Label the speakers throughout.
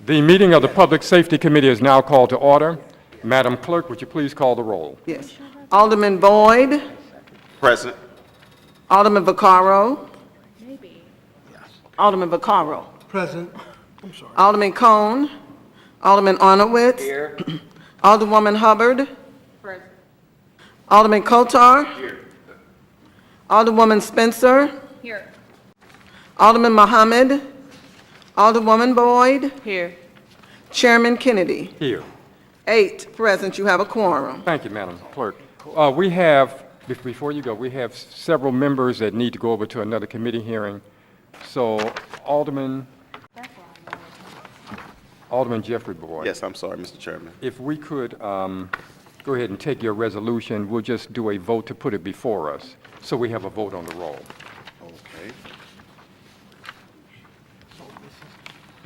Speaker 1: The meeting of the Public Safety Committee is now called to order. Madam Clerk, would you please call the roll?
Speaker 2: Yes. Alderman Boyd.
Speaker 3: Present.
Speaker 2: Alderman Vaccaro. Alderman Vaccaro.
Speaker 4: Present. I'm sorry.
Speaker 2: Alderman Cone. Alderman Arnowitz.
Speaker 3: Here.
Speaker 2: Alderwoman Hubbard. Alderman Kotar.
Speaker 3: Here.
Speaker 2: Alderwoman Spencer.
Speaker 5: Here.
Speaker 2: Alderman Mohammed. Alderwoman Boyd.
Speaker 5: Here.
Speaker 2: Chairman Kennedy.
Speaker 1: Here.
Speaker 2: 8 present. You have a quorum.
Speaker 1: Thank you, Madam Clerk. We have, before you go, we have several members that need to go over to another committee hearing. So Alderman Jeffrey Boyd.
Speaker 3: Yes, I'm sorry, Mr. Chairman.
Speaker 1: If we could go ahead and take your resolution, we'll just do a vote to put it before us. So we have a vote on the roll.
Speaker 3: Okay.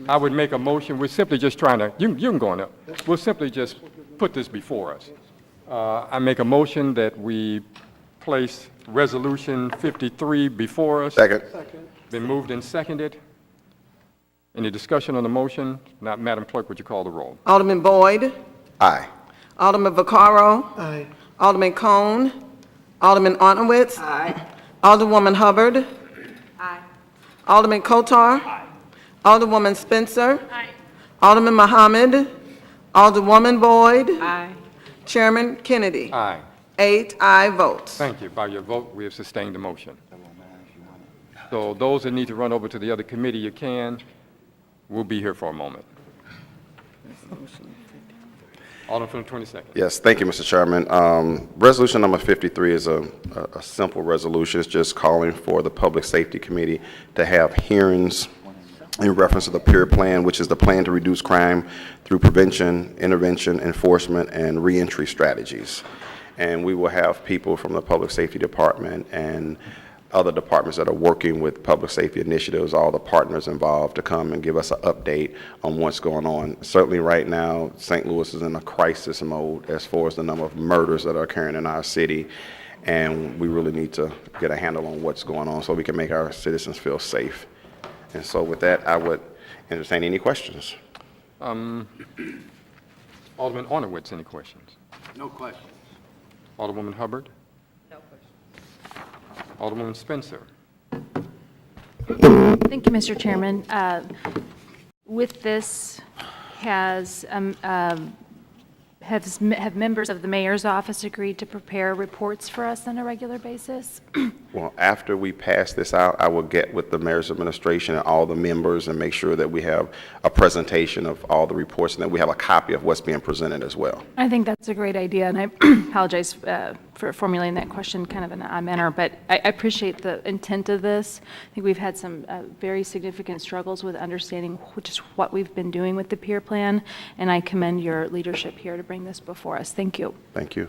Speaker 1: I would make a motion, we're simply just trying to, you can go on up. We'll simply just put this before us. I make a motion that we place Resolution 53 before us.
Speaker 3: Second.
Speaker 1: Been moved and seconded. Any discussion on the motion? Not, Madam Clerk, would you call the roll?
Speaker 2: Alderman Boyd.
Speaker 3: Aye.
Speaker 2: Alderman Vaccaro.
Speaker 4: Aye.
Speaker 2: Alderman Cone. Alderman Arnowitz.
Speaker 5: Aye.
Speaker 2: Alderwoman Hubbard.
Speaker 5: Aye.
Speaker 2: Alderman Kotar. Aye. Alderwoman Spencer.
Speaker 5: Aye.
Speaker 2: Alderman Mohammed. Alderwoman Boyd.
Speaker 5: Aye.
Speaker 2: Chairman Kennedy.
Speaker 1: Aye.
Speaker 2: 8 aye votes.
Speaker 1: Thank you. By your vote, we have sustained the motion. So those that need to run over to the other committee, you can. We'll be here for a moment. Alderman from the 22nd.
Speaker 3: Yes, thank you, Mr. Chairman. Resolution number 53 is a simple resolution. It's just calling for the Public Safety Committee to have hearings in reference to the PIER Plan, which is the plan to reduce crime through prevention, intervention, enforcement, and reentry strategies. And we will have people from the Public Safety Department and other departments that are working with public safety initiatives, all the partners involved, to come and give us an update on what's going on. Certainly right now, St. Louis is in a crisis mode as far as the number of murders that are occurring in our city, and we really need to get a handle on what's going on so we can make our citizens feel safe. And so with that, I would entertain any questions.
Speaker 1: Alderman Arnowitz, any questions?
Speaker 4: No questions.
Speaker 1: Alderwoman Hubbard?
Speaker 5: No question.
Speaker 1: Alderwoman Spencer?
Speaker 6: Thank you, Mr. Chairman. With this, have members of the mayor's office agreed to prepare reports for us on a regular basis?
Speaker 3: Well, after we pass this out, I will get with the mayor's administration and all the members and make sure that we have a presentation of all the reports and that we have a copy of what's being presented as well.
Speaker 6: I think that's a great idea, and I apologize for formulating that question kind of in an odd manner, but I appreciate the intent of this. I think we've had some very significant struggles with understanding just what we've been doing with the PIER Plan, and I commend your leadership here to bring this before us. Thank you.
Speaker 3: Thank you.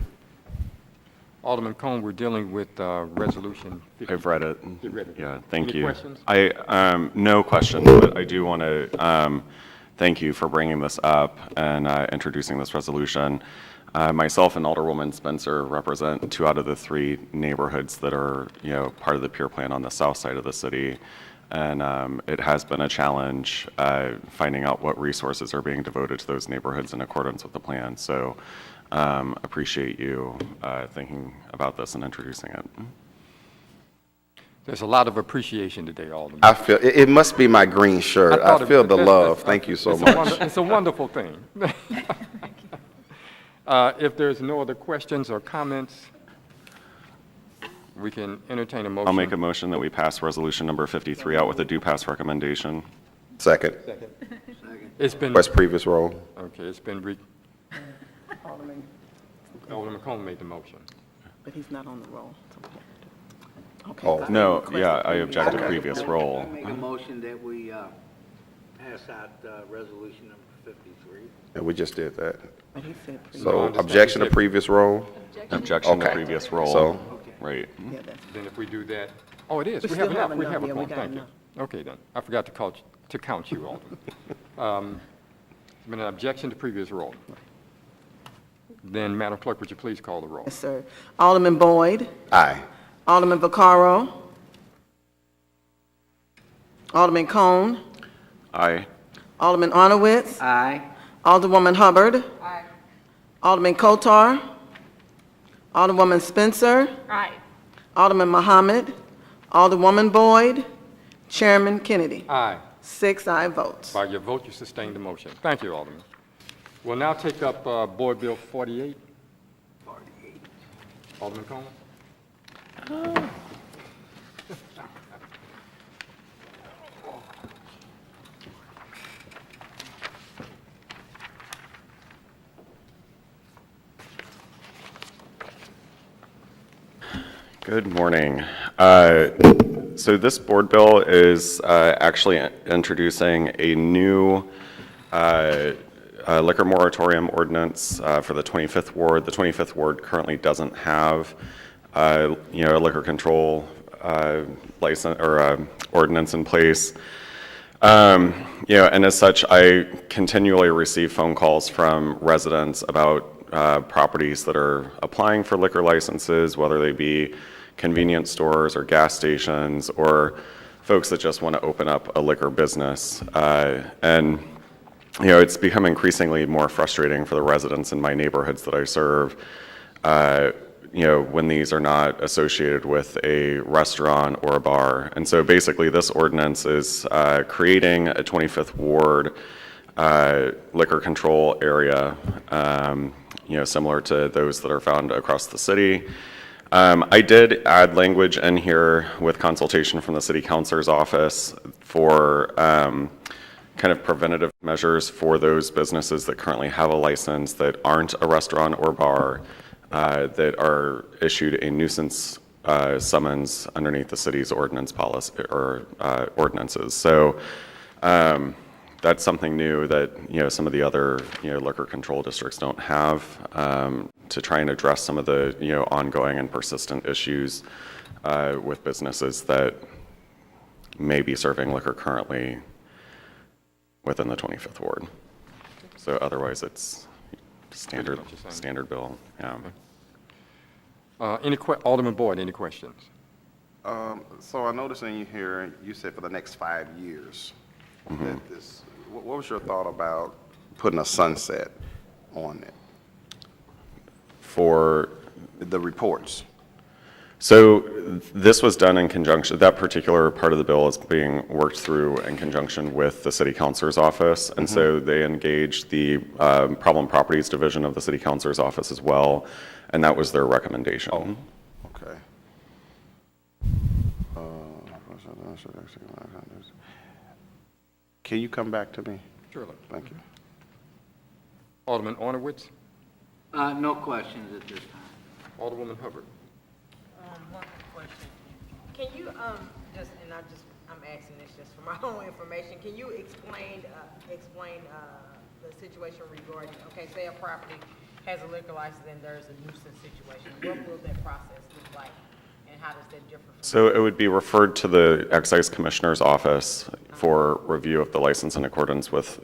Speaker 1: Alderman Cone, we're dealing with Resolution 50.
Speaker 7: I've read it.
Speaker 1: You read it.
Speaker 7: Yeah, thank
Speaker 1: Any
Speaker 7: you.
Speaker 1: questions?
Speaker 7: No questions, but I do want to thank you for bringing this up and introducing this resolution. Myself and Alderwoman Spencer represent 2 out of the 3 neighborhoods that are, part of the PIER Plan on the south side of the city. And it has been a challenge finding out what resources are being devoted to those neighborhoods in accordance with the plan. So appreciate you thinking about this and introducing it.
Speaker 1: There's a lot of appreciation today, Alderman.
Speaker 3: I feel, it must be my green shirt. I feel the love. Thank you so much.
Speaker 1: It's a wonderful thing. If there's no other questions or comments, we can entertain a motion.
Speaker 7: I'll make a motion that we pass resolution number 53 out with a do pass recommendation.
Speaker 3: Second.
Speaker 1: It's been,
Speaker 3: What's previous role?
Speaker 1: okay, it's been, Alderman Cone made the motion.
Speaker 2: But he's not on the roll. Okay.
Speaker 3: Oh.
Speaker 7: No, yeah, I object to previous role.
Speaker 8: I make a motion that we pass out resolution number 53.
Speaker 3: Yeah, we just did that.
Speaker 2: But he said
Speaker 3: So objection to previous role?
Speaker 7: Objection to
Speaker 3: Okay.
Speaker 7: previous role.
Speaker 3: So,
Speaker 7: Right.
Speaker 2: yeah, that's,
Speaker 1: Then if we do that, oh, it is.
Speaker 2: We
Speaker 1: We have
Speaker 2: still have
Speaker 1: enough. We
Speaker 2: enough.
Speaker 1: have a
Speaker 2: Yeah, we
Speaker 1: quorum.
Speaker 2: got
Speaker 1: Thank you.
Speaker 2: enough.
Speaker 1: Okay, then. I forgot to count you, Alderman. Been an objection to previous roll. Then, Madam Clerk, would you please call the roll?
Speaker 2: yes, sir. Alderman Boyd.
Speaker 3: aye.
Speaker 2: Alderman Vaccaro. Alderman Cone.
Speaker 7: Aye.
Speaker 2: Alderman Arnowitz.
Speaker 8: Aye.
Speaker 2: Alderwoman Hubbard.
Speaker 5: Aye.
Speaker 2: Alderman Kotar. Alderwoman Spencer.
Speaker 5: Aye.
Speaker 2: Alderman Muhammad. Alderwoman Boyd. Chairman Kennedy.
Speaker 1: Aye.
Speaker 2: 6 aye votes.
Speaker 1: By your vote, you sustain the motion. Thank you, Alderman. We'll now take up Board Bill 48.
Speaker 8: 48.
Speaker 1: Alderman Coleman?
Speaker 7: Good morning. So this board bill is actually introducing a new liquor moratorium ordinance for the 25th ward. The 25th ward currently doesn't have, a liquor control license or ordinance in place. And as such, I continually receive phone calls from residents about properties that are applying for liquor licenses, whether they be convenience stores or gas stations, or folks that just want to open up a liquor business. And it's become increasingly more frustrating for the residents in my neighborhoods that I serve, when these are not associated with a restaurant or a bar. And so basically this ordinance is creating a 25th ward liquor control area, similar to those that are found across the city. I did add language in here with consultation from the city councilor's office for kind of preventative measures for those businesses that currently have a license that aren't a restaurant or bar, that are issued a nuisance summons underneath the city's ordinance policy or ordinances. So that's something new that some of the other liquor control districts don't have, to try and address some of the ongoing and persistent issues with businesses that may be serving liquor currently within the 25th ward. So otherwise, it's standard bill. Yeah.
Speaker 1: Alderman Boyd, any questions?
Speaker 3: So I noticed in here, you said for the next 5 years. That this, what was your thought about putting a sunset on it?
Speaker 7: For
Speaker 3: The reports.
Speaker 7: So this was done in conjunction, that particular part of the bill is being worked through in conjunction with the city councilor's office. And so they engaged the problem properties division of the city councilor's office as well. And that was their recommendation.
Speaker 3: Okay. Can you come back to me?
Speaker 1: Surely.
Speaker 3: Thank you.
Speaker 1: Alderman Arnowitz?
Speaker 8: No questions at this time.
Speaker 1: Alderwoman Hubbard?
Speaker 5: One question. Can you, I'm asking this just for my own information. Can you explain the situation regarding, okay, say a property has a liquor license and there's a nuisance situation. What will that process look like? And how does that differ from?
Speaker 7: So it would be referred to the excise commissioner's office for review of the license in accordance with,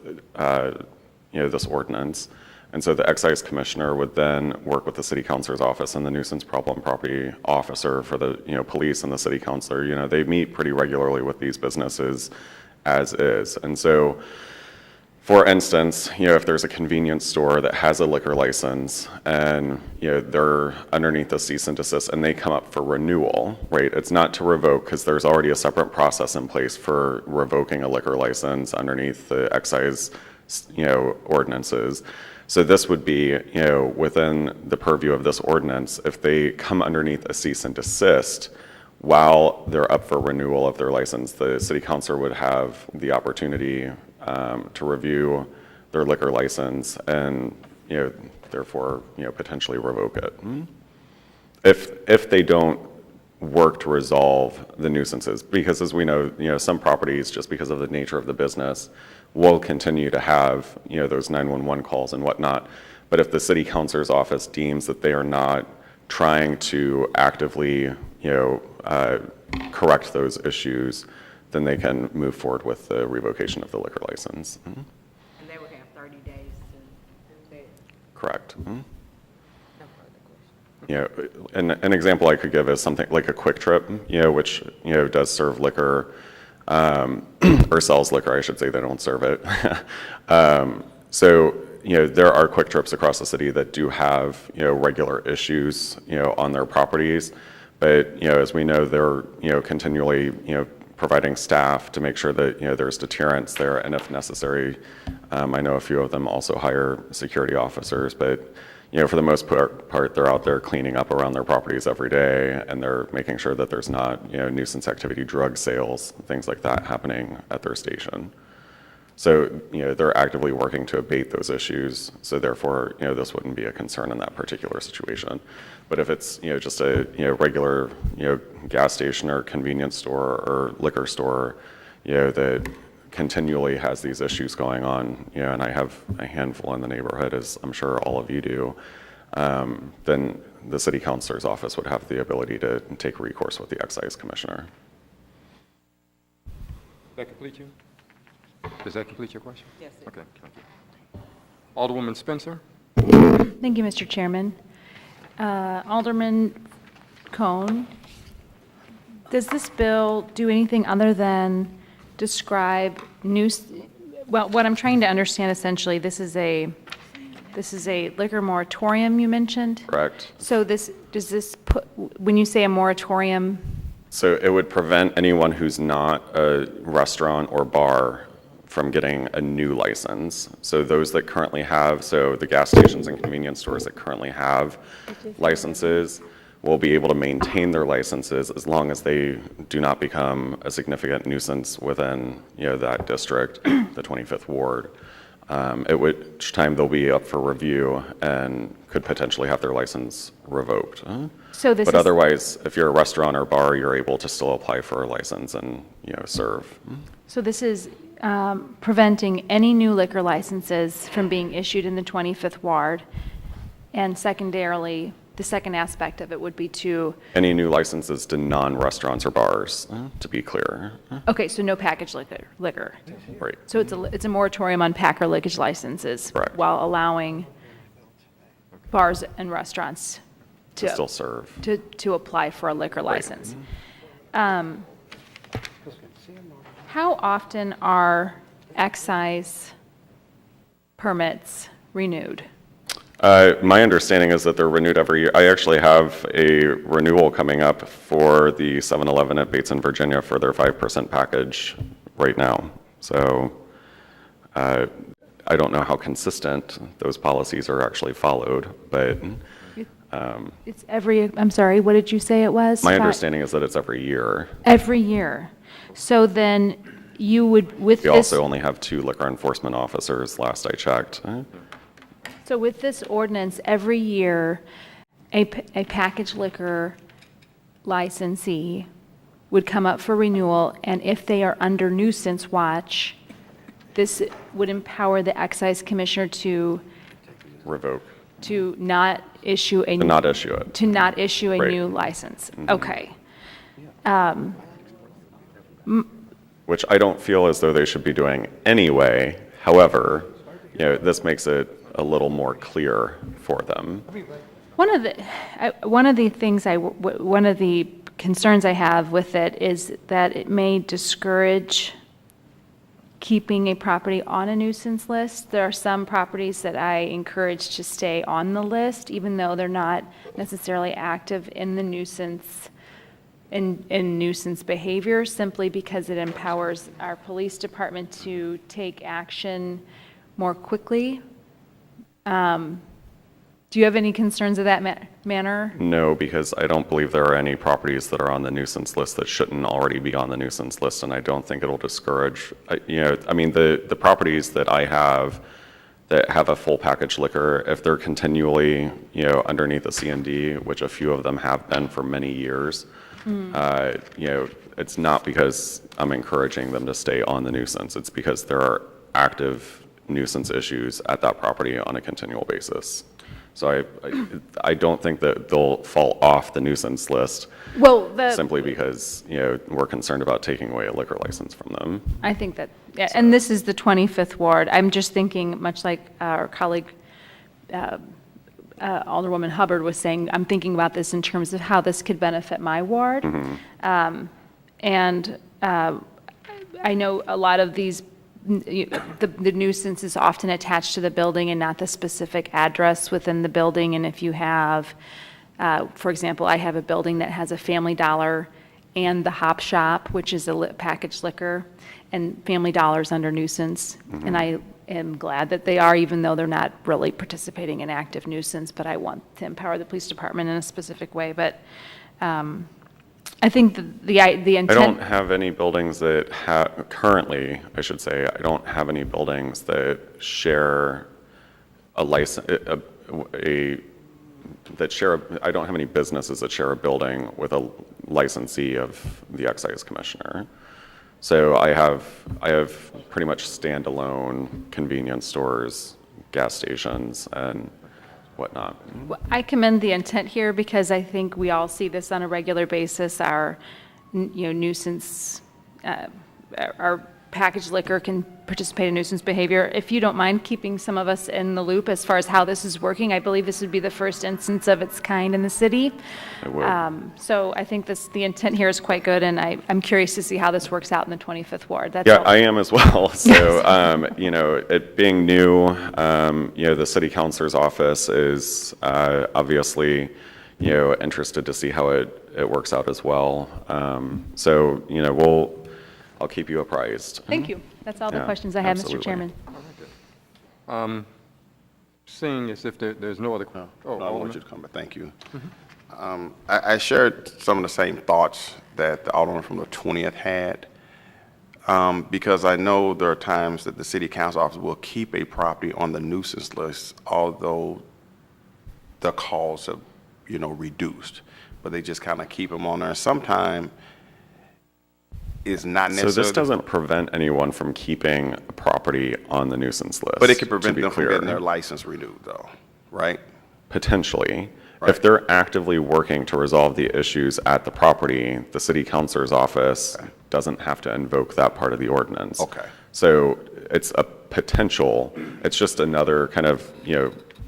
Speaker 7: this ordinance. And so the excise commissioner would then work with the city councilor's office and the nuisance problem property officer for the, police and the city councilor. They meet pretty regularly with these businesses as is. And so, for instance, if there's a convenience store that has a liquor license and, they're underneath the cease and desist and they come up for renewal, right? It's not to revoke because there's already a separate process in place for revoking a liquor license underneath the excise, ordinances. So this would be, within the purview of this ordinance, if they come underneath a cease and desist while they're up for renewal of their license, the city councilor would have the opportunity to review their liquor license and, therefore, potentially revoke it. If they don't work to resolve the nuisances, because as we know, some properties, just because of the nature of the business, will continue to have, those 911 calls and whatnot. But if the city councilor's office deems that they are not trying to actively, correct those issues, then they can move forward with the revocation of the liquor license.
Speaker 5: And they would have 30 days to do that.
Speaker 7: Correct.
Speaker 5: No further questions.
Speaker 7: An example I could give is something like a Quick Trip, which, does serve liquor or sells liquor, I should say, they don't serve it. So, there are Quick Trips across the city that do have, regular issues, on their properties. But, as we know, they're, continually, providing staff to make sure that, there's deterrence there, and if necessary, I know a few of them also hire security officers, but, for the most part, they're out there cleaning up around their properties every day, and they're making sure that there's not, nuisance activity, drug sales, things like that happening at their station. So, they're actively working to abate those issues, so therefore, this wouldn't be a concern in that particular situation. But if it's, just a, regular, gas station or convenience store or liquor store, that continually has these issues going on, and I have a handful in the neighborhood, as I'm sure all of you do, then the city councilor's office would have the ability to take recourse with the excise commissioner.
Speaker 1: That complete you? Does that complete your question?
Speaker 5: Yes, it
Speaker 1: Okay, thank you. Alderwoman Spencer?
Speaker 6: Thank you, Mr. Chairman. Alderman Cone, does this bill do anything other than describe well, what I'm trying to understand essentially, this is a liquor moratorium you mentioned?
Speaker 7: Correct.
Speaker 6: So does this put, when you say a moratorium?
Speaker 7: So it would prevent anyone who's not a restaurant or bar from getting a new license. So those that currently have, so the gas stations and convenience stores that currently have licenses will be able to maintain their licenses as long as they do not become a significant nuisance within, that district, the 25th ward. At which time they'll be up for review and could potentially have their license revoked.
Speaker 6: So this
Speaker 7: But
Speaker 6: is,
Speaker 7: otherwise, if you're a restaurant or bar, you're able to still apply for a license and, serve.
Speaker 6: so this is preventing any new liquor licenses from being issued in the 25th ward. And secondarily, the second aspect of it would be to,
Speaker 7: Any new licenses to non-restaurants or bars, to be clear.
Speaker 6: okay, so no packaged liquor.
Speaker 7: Right.
Speaker 6: So it's a moratorium on pack or liquor licenses.
Speaker 7: Correct.
Speaker 6: While allowing bars and restaurants
Speaker 7: To still serve.
Speaker 6: to apply for a liquor
Speaker 7: Right.
Speaker 6: license. How often are excise permits renewed?
Speaker 7: My understanding is that they're renewed every year. I actually have a renewal coming up for the 7-Eleven at Bates in Virginia for their 5% package right now. So I don't know how consistent those policies are actually followed, but
Speaker 6: It's I'm sorry, what did you say it was?
Speaker 7: my understanding is that it's every year.
Speaker 6: Every year. So then you would, with
Speaker 7: We
Speaker 6: this,
Speaker 7: also only have 2 liquor enforcement officers, last I checked.
Speaker 6: so with this ordinance, every year, a packaged liquor licensee would come up for renewal, and if they are under nuisance watch, this would empower the excise commissioner to
Speaker 7: Revoke,
Speaker 6: not issue a.
Speaker 7: to not issue it.
Speaker 6: To not issue a
Speaker 7: Right.
Speaker 6: new license. Okay.
Speaker 7: Which I don't feel as though they should be doing anyway. However, this makes it a little more clear for them.
Speaker 6: One of the concerns I have with it is that it may discourage keeping a property on a nuisance list. There are some properties that I encourage to stay on the list, even though they're not necessarily active in the nuisance, in nuisance behavior, simply because it empowers our police department to take action more quickly. Do you have any concerns of that manner?
Speaker 7: No, because I don't believe there are any properties that are on the nuisance list that shouldn't already be on the nuisance list, and I don't think it'll discourage, the properties that I have that have a full package liquor, if they're continually, underneath the C&D, which a few of them have been for many years, it's not because I'm encouraging them to stay on the nuisance. It's because there are active nuisance issues at that property on a continual basis. So I don't think that they'll fall off the nuisance list
Speaker 6: Well,
Speaker 7: simply because, we're concerned about taking away a liquor license from them.
Speaker 6: I think that, yeah, and this is the 25th ward. I'm just thinking, much like our colleague, Alderwoman Hubbard was saying, I'm thinking about this in terms of how this could benefit my ward. I know a lot of these, the nuisance is often attached to the building and not the specific address within the building. And if you have, for example, I have a building that has a Family Dollar and the Hop Shop, which is a packaged liquor, and Family Dollar's under nuisance. And I am glad that they are, even though they're not really participating in active nuisance, but I want to empower the police department in a specific way. But I think the intent.
Speaker 7: I don't have any buildings that currently, I should say, I don't have any buildings that share a license, I don't have any businesses that share a building with a licensee of the excise commissioner. So I have pretty much standalone convenience stores, gas stations, and whatnot.
Speaker 6: Well, I commend the intent here because I think we all see this on a regular basis. Our, nuisance, our packaged liquor can participate in nuisance behavior. If you don't mind keeping some of us in the loop as far as how this is working, I believe this would be the first instance of its kind in the city.
Speaker 7: I would.
Speaker 6: So I think the intent here is quite good, and I'm curious to see how this works out in the 25th Ward. That's
Speaker 7: Yeah,
Speaker 6: all.
Speaker 7: I am as well. So, it being new, the city councilor's office is obviously, interested to see how it works out as well. I'll keep you apprised.
Speaker 6: Thank you. That's all the
Speaker 7: Yeah,
Speaker 6: questions I have, Mr.
Speaker 7: absolutely.
Speaker 6: Chairman.
Speaker 1: Seeing as if there's no other.
Speaker 3: No, I
Speaker 1: Alderman.
Speaker 3: want you to come back. Thank you. I shared some of the same thoughts that the Alderman from the 20th had, because I know there are times that the city council office will keep a property on the nuisance list, although the calls have, reduced, but they just kind of keep them on there. Sometimes it's not necessarily.
Speaker 7: So this doesn't prevent anyone from keeping a property on the nuisance list.
Speaker 3: But it could
Speaker 7: to
Speaker 3: prevent
Speaker 7: be
Speaker 3: them from
Speaker 7: clear.
Speaker 3: getting their license renewed, though, right?
Speaker 7: Potentially.
Speaker 3: Right.
Speaker 7: If they're actively working to resolve the issues at the property, the city councilor's office doesn't have to invoke that part of the ordinance.
Speaker 3: Okay.
Speaker 7: So it's a potential, it's just another kind of,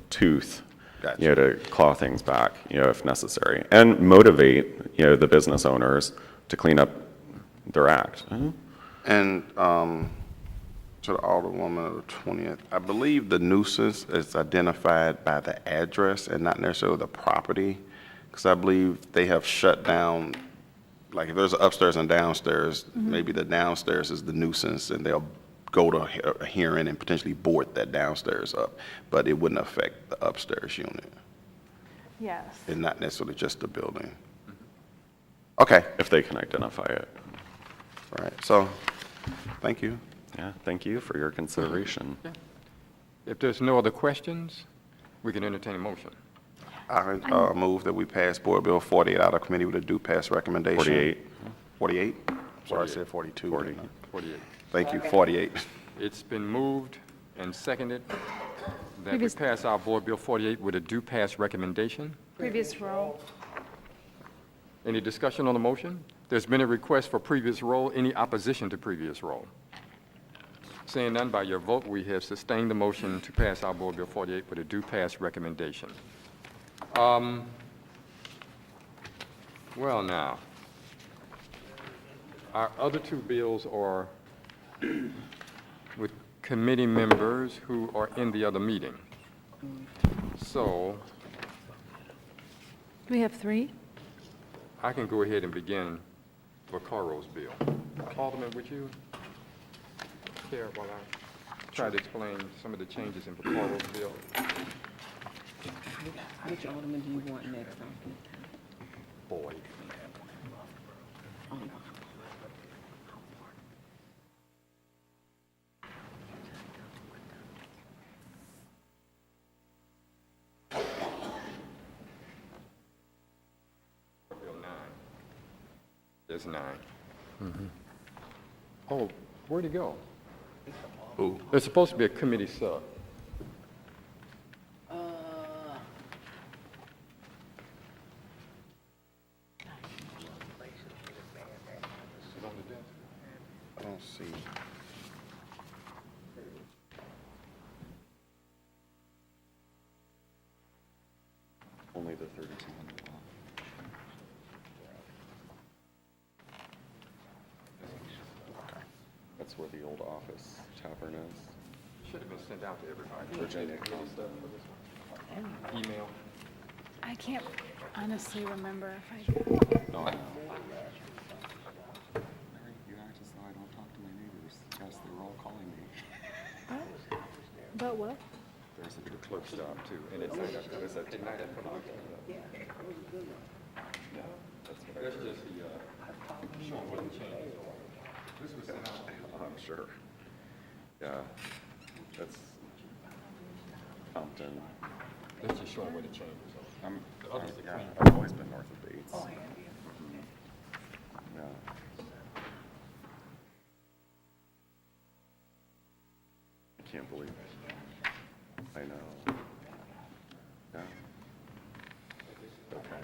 Speaker 7: tooth,
Speaker 3: Gotcha.
Speaker 7: to claw things back, if necessary. And motivate, the business owners to clean up their act.
Speaker 3: And to the Alderwoman of the 20th, I believe the nuisance is identified by the address and not necessarily the property, because I believe they have shut down, like if there's upstairs and downstairs, maybe the downstairs is the nuisance, and they'll go to a hearing and potentially board that downstairs up, but it wouldn't affect the upstairs unit,
Speaker 6: Yes.
Speaker 3: and not necessarily just the building. Okay,
Speaker 7: If they can identify it.
Speaker 3: all right, so, thank you.
Speaker 7: Yeah, thank you for your consideration.
Speaker 1: If there's no other questions, we can entertain a motion.
Speaker 3: I move that we pass Board Bill 48 out of committee with a due pass recommendation.
Speaker 7: 48.
Speaker 3: 48? Sorry, I said 42.
Speaker 7: 40.
Speaker 1: 48.
Speaker 3: Thank you, 48.
Speaker 1: It's been moved and seconded that we
Speaker 6: Previous-
Speaker 1: pass our Board Bill 48 with a due pass recommendation.
Speaker 6: Previous roll.
Speaker 1: Any discussion on the motion? There's been a request for previous roll. Any opposition to previous roll? Seeing none, by your vote, we have sustained the motion to pass our Board Bill 48 with a due pass recommendation. Well, now, our other two bills are with committee members who are in the other meeting. So
Speaker 6: Do we have three?
Speaker 1: I can go ahead and begin Vaccaro's bill. Alderman, would you care while I try to explain some of the changes in Vaccaro's bill?
Speaker 2: Which alderman do you want next?
Speaker 1: Boyd. Bill 9. There's 9. Oh, where'd he go?
Speaker 3: Who?
Speaker 1: There's supposed to be a committee sub.
Speaker 3: I don't see.
Speaker 7: Only the 3,200. That's where the old office tavern is.
Speaker 1: Should have been sent out to everybody.
Speaker 7: Virginia.
Speaker 1: Email.
Speaker 6: I can't honestly remember if I,
Speaker 7: No, I know. Mary, you act as though I don't talk to my neighbors. Yes, they were all calling me.
Speaker 6: but what?
Speaker 1: There's a clerk stop too, and it's at night at the box. That's just the, showing what the changes are. This was sent out.
Speaker 7: I'm sure. Yeah, that's Compton.
Speaker 1: That's just showing where the changes are.
Speaker 7: Yeah, I've always been north of Bates. Oh, yeah. I can't believe it. I know. Yeah. Okay.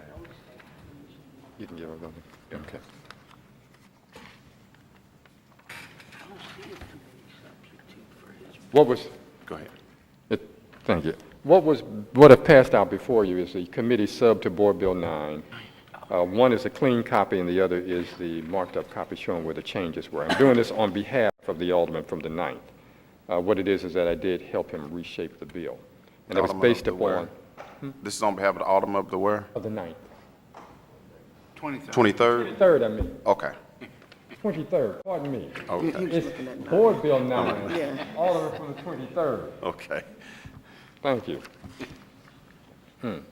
Speaker 1: You can give her the, okay. What was,
Speaker 3: Go ahead.
Speaker 1: thank you. What have passed out before you is the committee sub to Board Bill 9. One is a clean copy and the other is the marked up copy showing where the changes were. I'm doing this on behalf of the alderman from the 9th. What it is that I did help him reshape the bill. And it was
Speaker 3: Alderman of
Speaker 1: based
Speaker 3: the where?
Speaker 1: upon,
Speaker 3: This is on behalf of the Alderman of the where?
Speaker 1: of the 9th.
Speaker 3: 23rd?
Speaker 1: 3rd, I mean,
Speaker 3: Okay.
Speaker 1: 23rd, pardon me.
Speaker 3: Okay.
Speaker 1: It's Board Bill 9, alderman from the 23rd.
Speaker 3: Okay.
Speaker 1: Thank you. In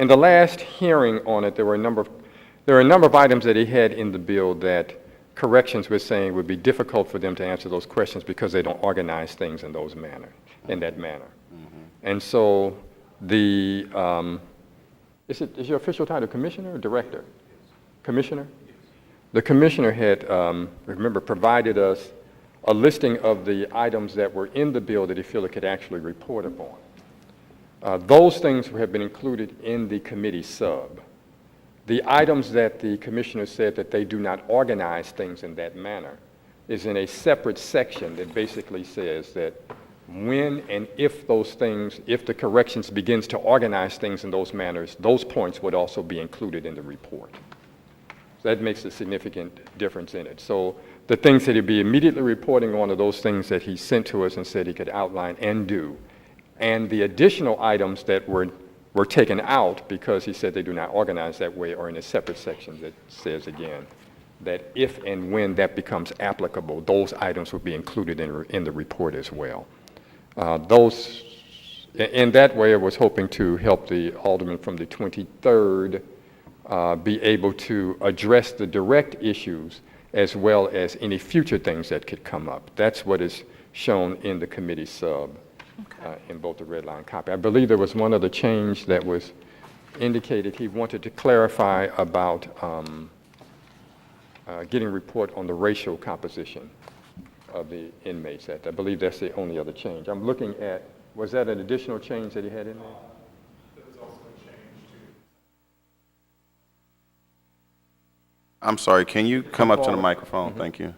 Speaker 1: the last hearing on it, there were a number of items that he had in the bill that corrections were saying would be difficult for them to answer those questions because they don't organize things in that manner. And so the, is your official title commissioner or director? Commissioner? The commissioner had, remember, provided us a listing of the items that were in the bill that he felt it could actually report upon. Those things have been included in the committee sub. The items that the commissioner said that they do not organize things in that manner is in a separate section that basically says that when and if those things, if the corrections begins to organize things in those manners, those points would also be included in the report. So that makes a significant difference in it. So the things that he'd be immediately reporting on are those things that he sent to us and said he could outline and do. And the additional items that were taken out because he said they do not organize that way are in a separate section that says again that if and when that becomes applicable, those items will be included in the report as well. In that way, I was hoping to help the alderman from the 23rd be able to address the direct issues as well as any future things that could come up. That's what is shown in the committee sub in both the red line copy. I believe there was one other change that was indicated. He wanted to clarify about getting a report on the racial composition of the inmates. I believe that's the only other change. I'm looking at, was that an additional change that he had in there?
Speaker 3: I'm sorry, can you come up to the microphone? Thank you.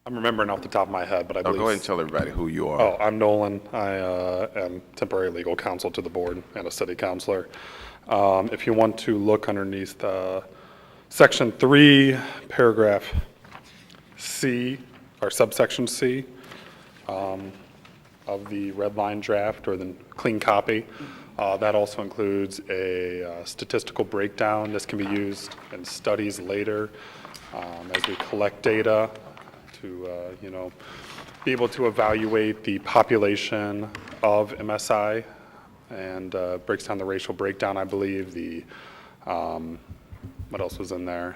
Speaker 9: I'm remembering off the top of my head, but I
Speaker 3: Oh,
Speaker 9: believe.
Speaker 3: go ahead and tell everybody who you are.
Speaker 9: Oh, I'm Nolan. I am temporary legal counsel to the board and a city councilor. If you want to look underneath Section 3, paragraph C, or subsection C, of the red line draft or the clean copy, that also includes a statistical breakdown. This can be used in studies later as we collect data to, be able to evaluate the population of MSI and breaks down the racial breakdown, I believe. What else was in there?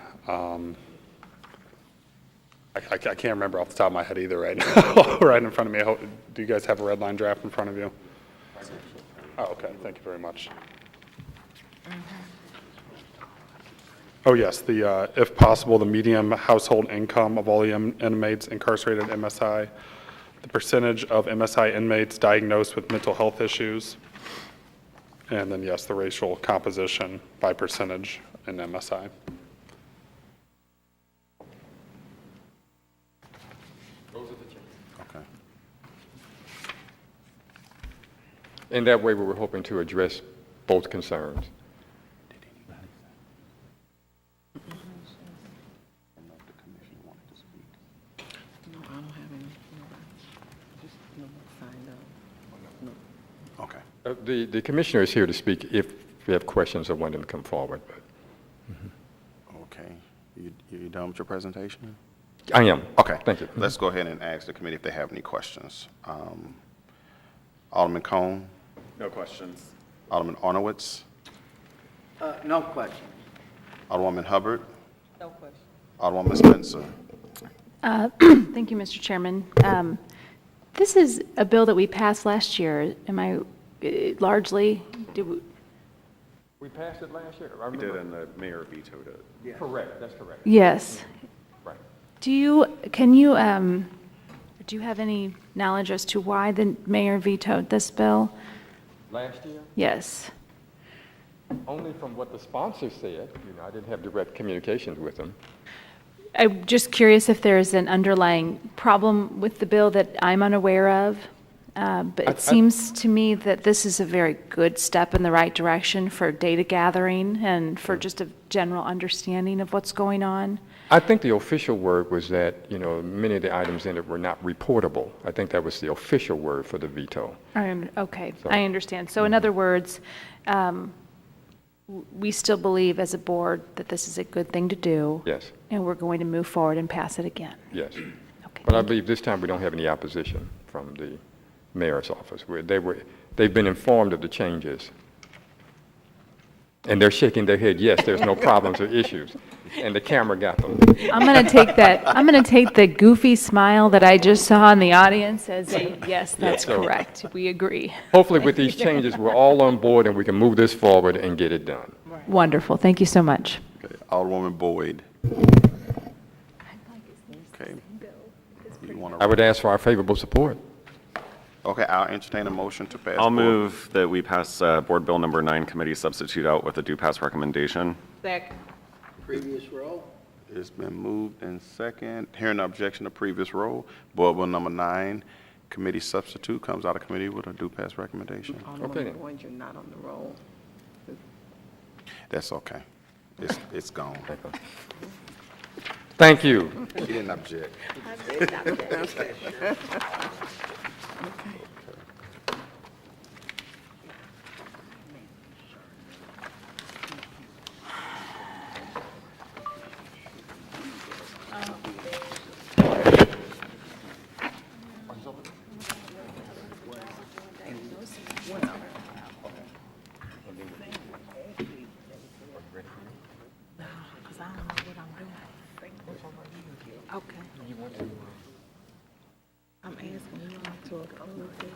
Speaker 9: I can't remember off the top of my head either right now, right in front of me. Do you guys have a red line draft in front of you? Oh, okay, thank you very much. Oh, yes, if possible, the median household income of all the inmates incarcerated at MSI, the percentage of MSI inmates diagnosed with mental health issues, and then, yes, the racial composition by percentage in MSI.
Speaker 1: Those are the changes.
Speaker 3: Okay.
Speaker 1: In that way, we were hoping to address both concerns.
Speaker 3: Okay.
Speaker 1: The commissioner is here to speak if you have questions or want him to come forward.
Speaker 3: Okay. You done with your presentation?
Speaker 1: I am.
Speaker 3: Okay.
Speaker 1: Thank you.
Speaker 3: Let's go ahead and ask the committee if they have any questions. Alderman Cone,
Speaker 7: No questions.
Speaker 3: Alderman Arnowitz,
Speaker 8: No question.
Speaker 3: Alderwoman Hubbard,
Speaker 5: No question.
Speaker 3: Alderwoman Spencer.
Speaker 6: Thank you, Mr. Chairman. This is a bill that we passed last year. Am I largely,
Speaker 1: We passed it last year. I
Speaker 7: We did,
Speaker 1: remember.
Speaker 7: and the mayor vetoed it.
Speaker 1: Correct, that's correct.
Speaker 6: yes.
Speaker 1: Right.
Speaker 6: Do you have any knowledge as to why the mayor vetoed this bill?
Speaker 1: Last year,
Speaker 6: Yes.
Speaker 1: only from what the sponsor said, I didn't have direct communications with them.
Speaker 6: I'm just curious if there's an underlying problem with the bill that I'm unaware of. But it seems to me that this is a very good step in the right direction for data gathering and for just a general understanding of what's going on.
Speaker 1: I think the official word was that, many of the items in it were not reportable. I think that was the official word for the veto.
Speaker 6: Okay, I understand. So in other words, we still believe as a board that this is a good thing to do.
Speaker 1: Yes,
Speaker 6: And we're going to move forward and pass it again.
Speaker 1: yes.
Speaker 6: Okay.
Speaker 1: But I believe this time we don't have any opposition from the mayor's office. They've been informed of the changes. And they're shaking their head, yes, there's no problems or issues. And the camera got them.
Speaker 6: I'm going to take the goofy smile that I just saw in the audience as a, yes, that's
Speaker 1: so-
Speaker 6: correct. We agree.
Speaker 1: Hopefully with these changes, we're all on board and we can move this forward and get it done.
Speaker 6: Wonderful. Thank you so much.
Speaker 3: Okay. Alderwoman Boyd. Okay. You want
Speaker 1: I would ask for our favorable support.
Speaker 3: Okay, I'll entertain a motion to pass.
Speaker 7: I'll
Speaker 3: board.
Speaker 7: move that we pass Board Bill Number 9, committee substitute out with a do pass recommendation.
Speaker 5: Second.
Speaker 8: Previous row?
Speaker 3: It's been moved and second. Hearing no objection to previous roll, Board Bill Number 9, committee substitute comes out of committee with a due pass recommendation.
Speaker 1: Okay, then.
Speaker 2: When you're not on the roll.
Speaker 3: That's okay. It's gone.
Speaker 1: Thank you.
Speaker 3: She didn't object.
Speaker 2: Because I don't know what I'm doing. Okay. I'm asking you all to approve this.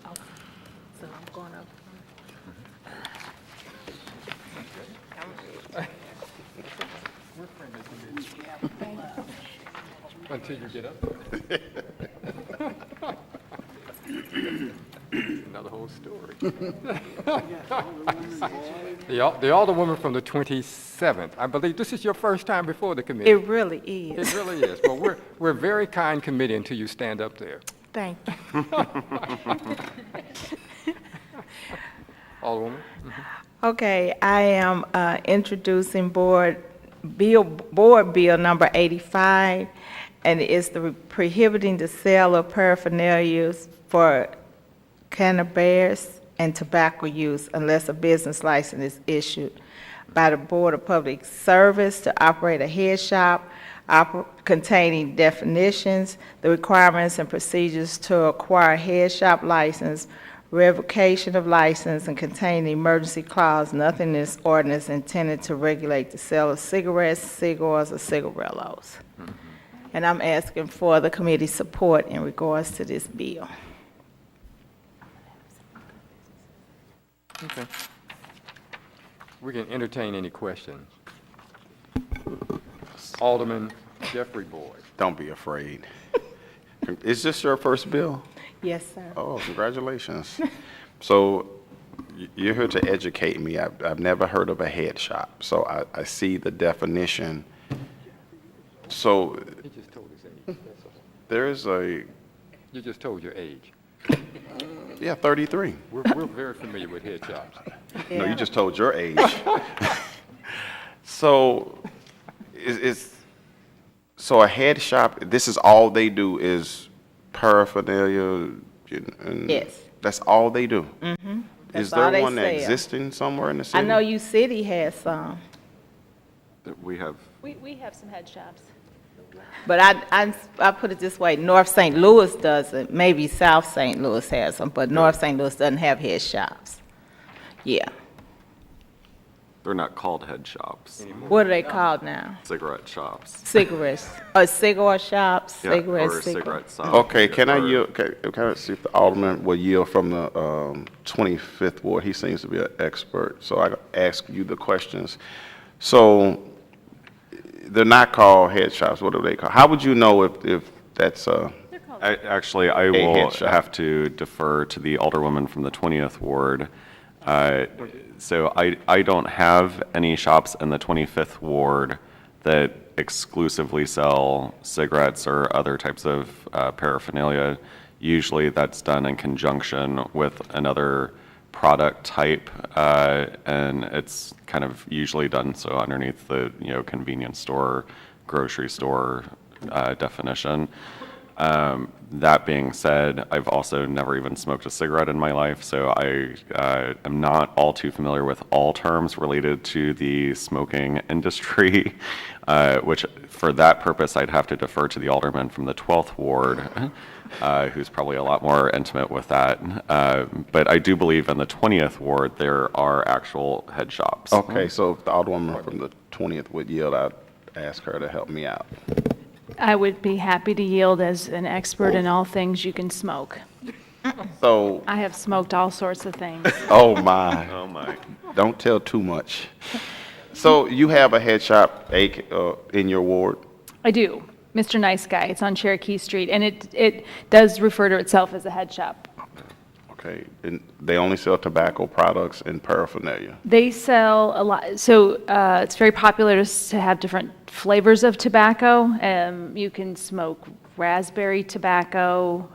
Speaker 2: Okay. So I'm going up.
Speaker 1: Until you get up there. Another whole story. The Alderwoman from the 27th. I believe this is your first time before the committee.
Speaker 2: It really is.
Speaker 1: It really is. Well, we're a very kind committee until you stand up there.
Speaker 2: Thank you.
Speaker 1: Alderwoman?
Speaker 10: Okay, I am introducing Board Bill Number 85, and it's the prohibiting the sale of paraphernalia for cannabis and tobacco use unless a business license is issued by the Board of Public Service to operate a head shop containing definitions, the requirements and procedures to acquire a head shop license, revocation of license, and contain emergency clause. Nothing in this ordinance intended to regulate the sale of cigarettes, cigars, or cigarillos. And I'm asking for the committee's support in regards to this bill.
Speaker 1: Okay. We can entertain any questions. Alderman Jeffrey Boyd.
Speaker 3: Don't be afraid. Is this your first bill?
Speaker 10: Yes, sir.
Speaker 3: Oh, congratulations. So you're here to educate me. I've never heard of a head shop, so I see the definition. So
Speaker 1: He just told his age. That's all.
Speaker 3: there's a,
Speaker 1: You just told your age.
Speaker 3: yeah, 33.
Speaker 1: We're very familiar with head shops.
Speaker 3: No, you just told your age. So So a head shop, this is all they do is paraphernalia? And
Speaker 10: Yes.
Speaker 3: That's all they do?
Speaker 10: That's
Speaker 3: Is
Speaker 10: all
Speaker 3: there
Speaker 10: they
Speaker 3: one that
Speaker 10: sell.
Speaker 3: existing somewhere in the
Speaker 10: I
Speaker 3: city?
Speaker 10: know you city has some,
Speaker 7: We have,
Speaker 6: We have some head shops.
Speaker 10: but I put it this way, North St. Louis doesn't. Maybe South St. Louis has some, but North St. Louis doesn't have head shops. Yeah.
Speaker 7: they're not called head shops,
Speaker 10: What are they called now?
Speaker 7: cigarette shops.
Speaker 10: Cigarettes, cigar shops,
Speaker 7: Yeah,
Speaker 10: cigarettes,
Speaker 7: or cigarette shops.
Speaker 3: Okay, can I
Speaker 7: Or-
Speaker 3: yield, can I see if the Alderman will yield from the 25th Ward? He seems to be an expert, so I ask you the questions. So they're not called head shops, what are they called? How would you know if that's
Speaker 7: Actually, I
Speaker 3: A
Speaker 7: will
Speaker 3: head shop.
Speaker 7: have to defer to the Alderwoman from the 20th Ward. So I don't have any shops in the 25th Ward that exclusively sell cigarettes or other types of paraphernalia. Usually that's done in conjunction with another product type, and it's kind of usually done so underneath the, convenience store, grocery store definition. That being said, I've also never even smoked a cigarette in my life, so I am not all too familiar with all terms related to the smoking industry, which for that purpose I'd have to defer to the alderman from the 12th Ward, who's probably a lot more intimate with that. But I do believe in the 20th Ward there are actual head shops.
Speaker 3: okay, so if the Alderwoman from the 20th would yield, I'd ask her to help me out.
Speaker 6: I would be happy to yield as an expert in all things you can smoke.
Speaker 3: So,
Speaker 6: I have smoked all sorts of things.
Speaker 3: oh my,
Speaker 7: Oh my.
Speaker 3: don't tell too much. So you have a head shop in your ward?
Speaker 6: I do. Mr. Nice Guy. It's on Cherokee Street, and it does refer to itself as a head shop.
Speaker 3: Okay, and they only sell tobacco products and paraphernalia?
Speaker 6: They sell a lot, so it's very popular to have different flavors of tobacco. You can smoke raspberry tobacco,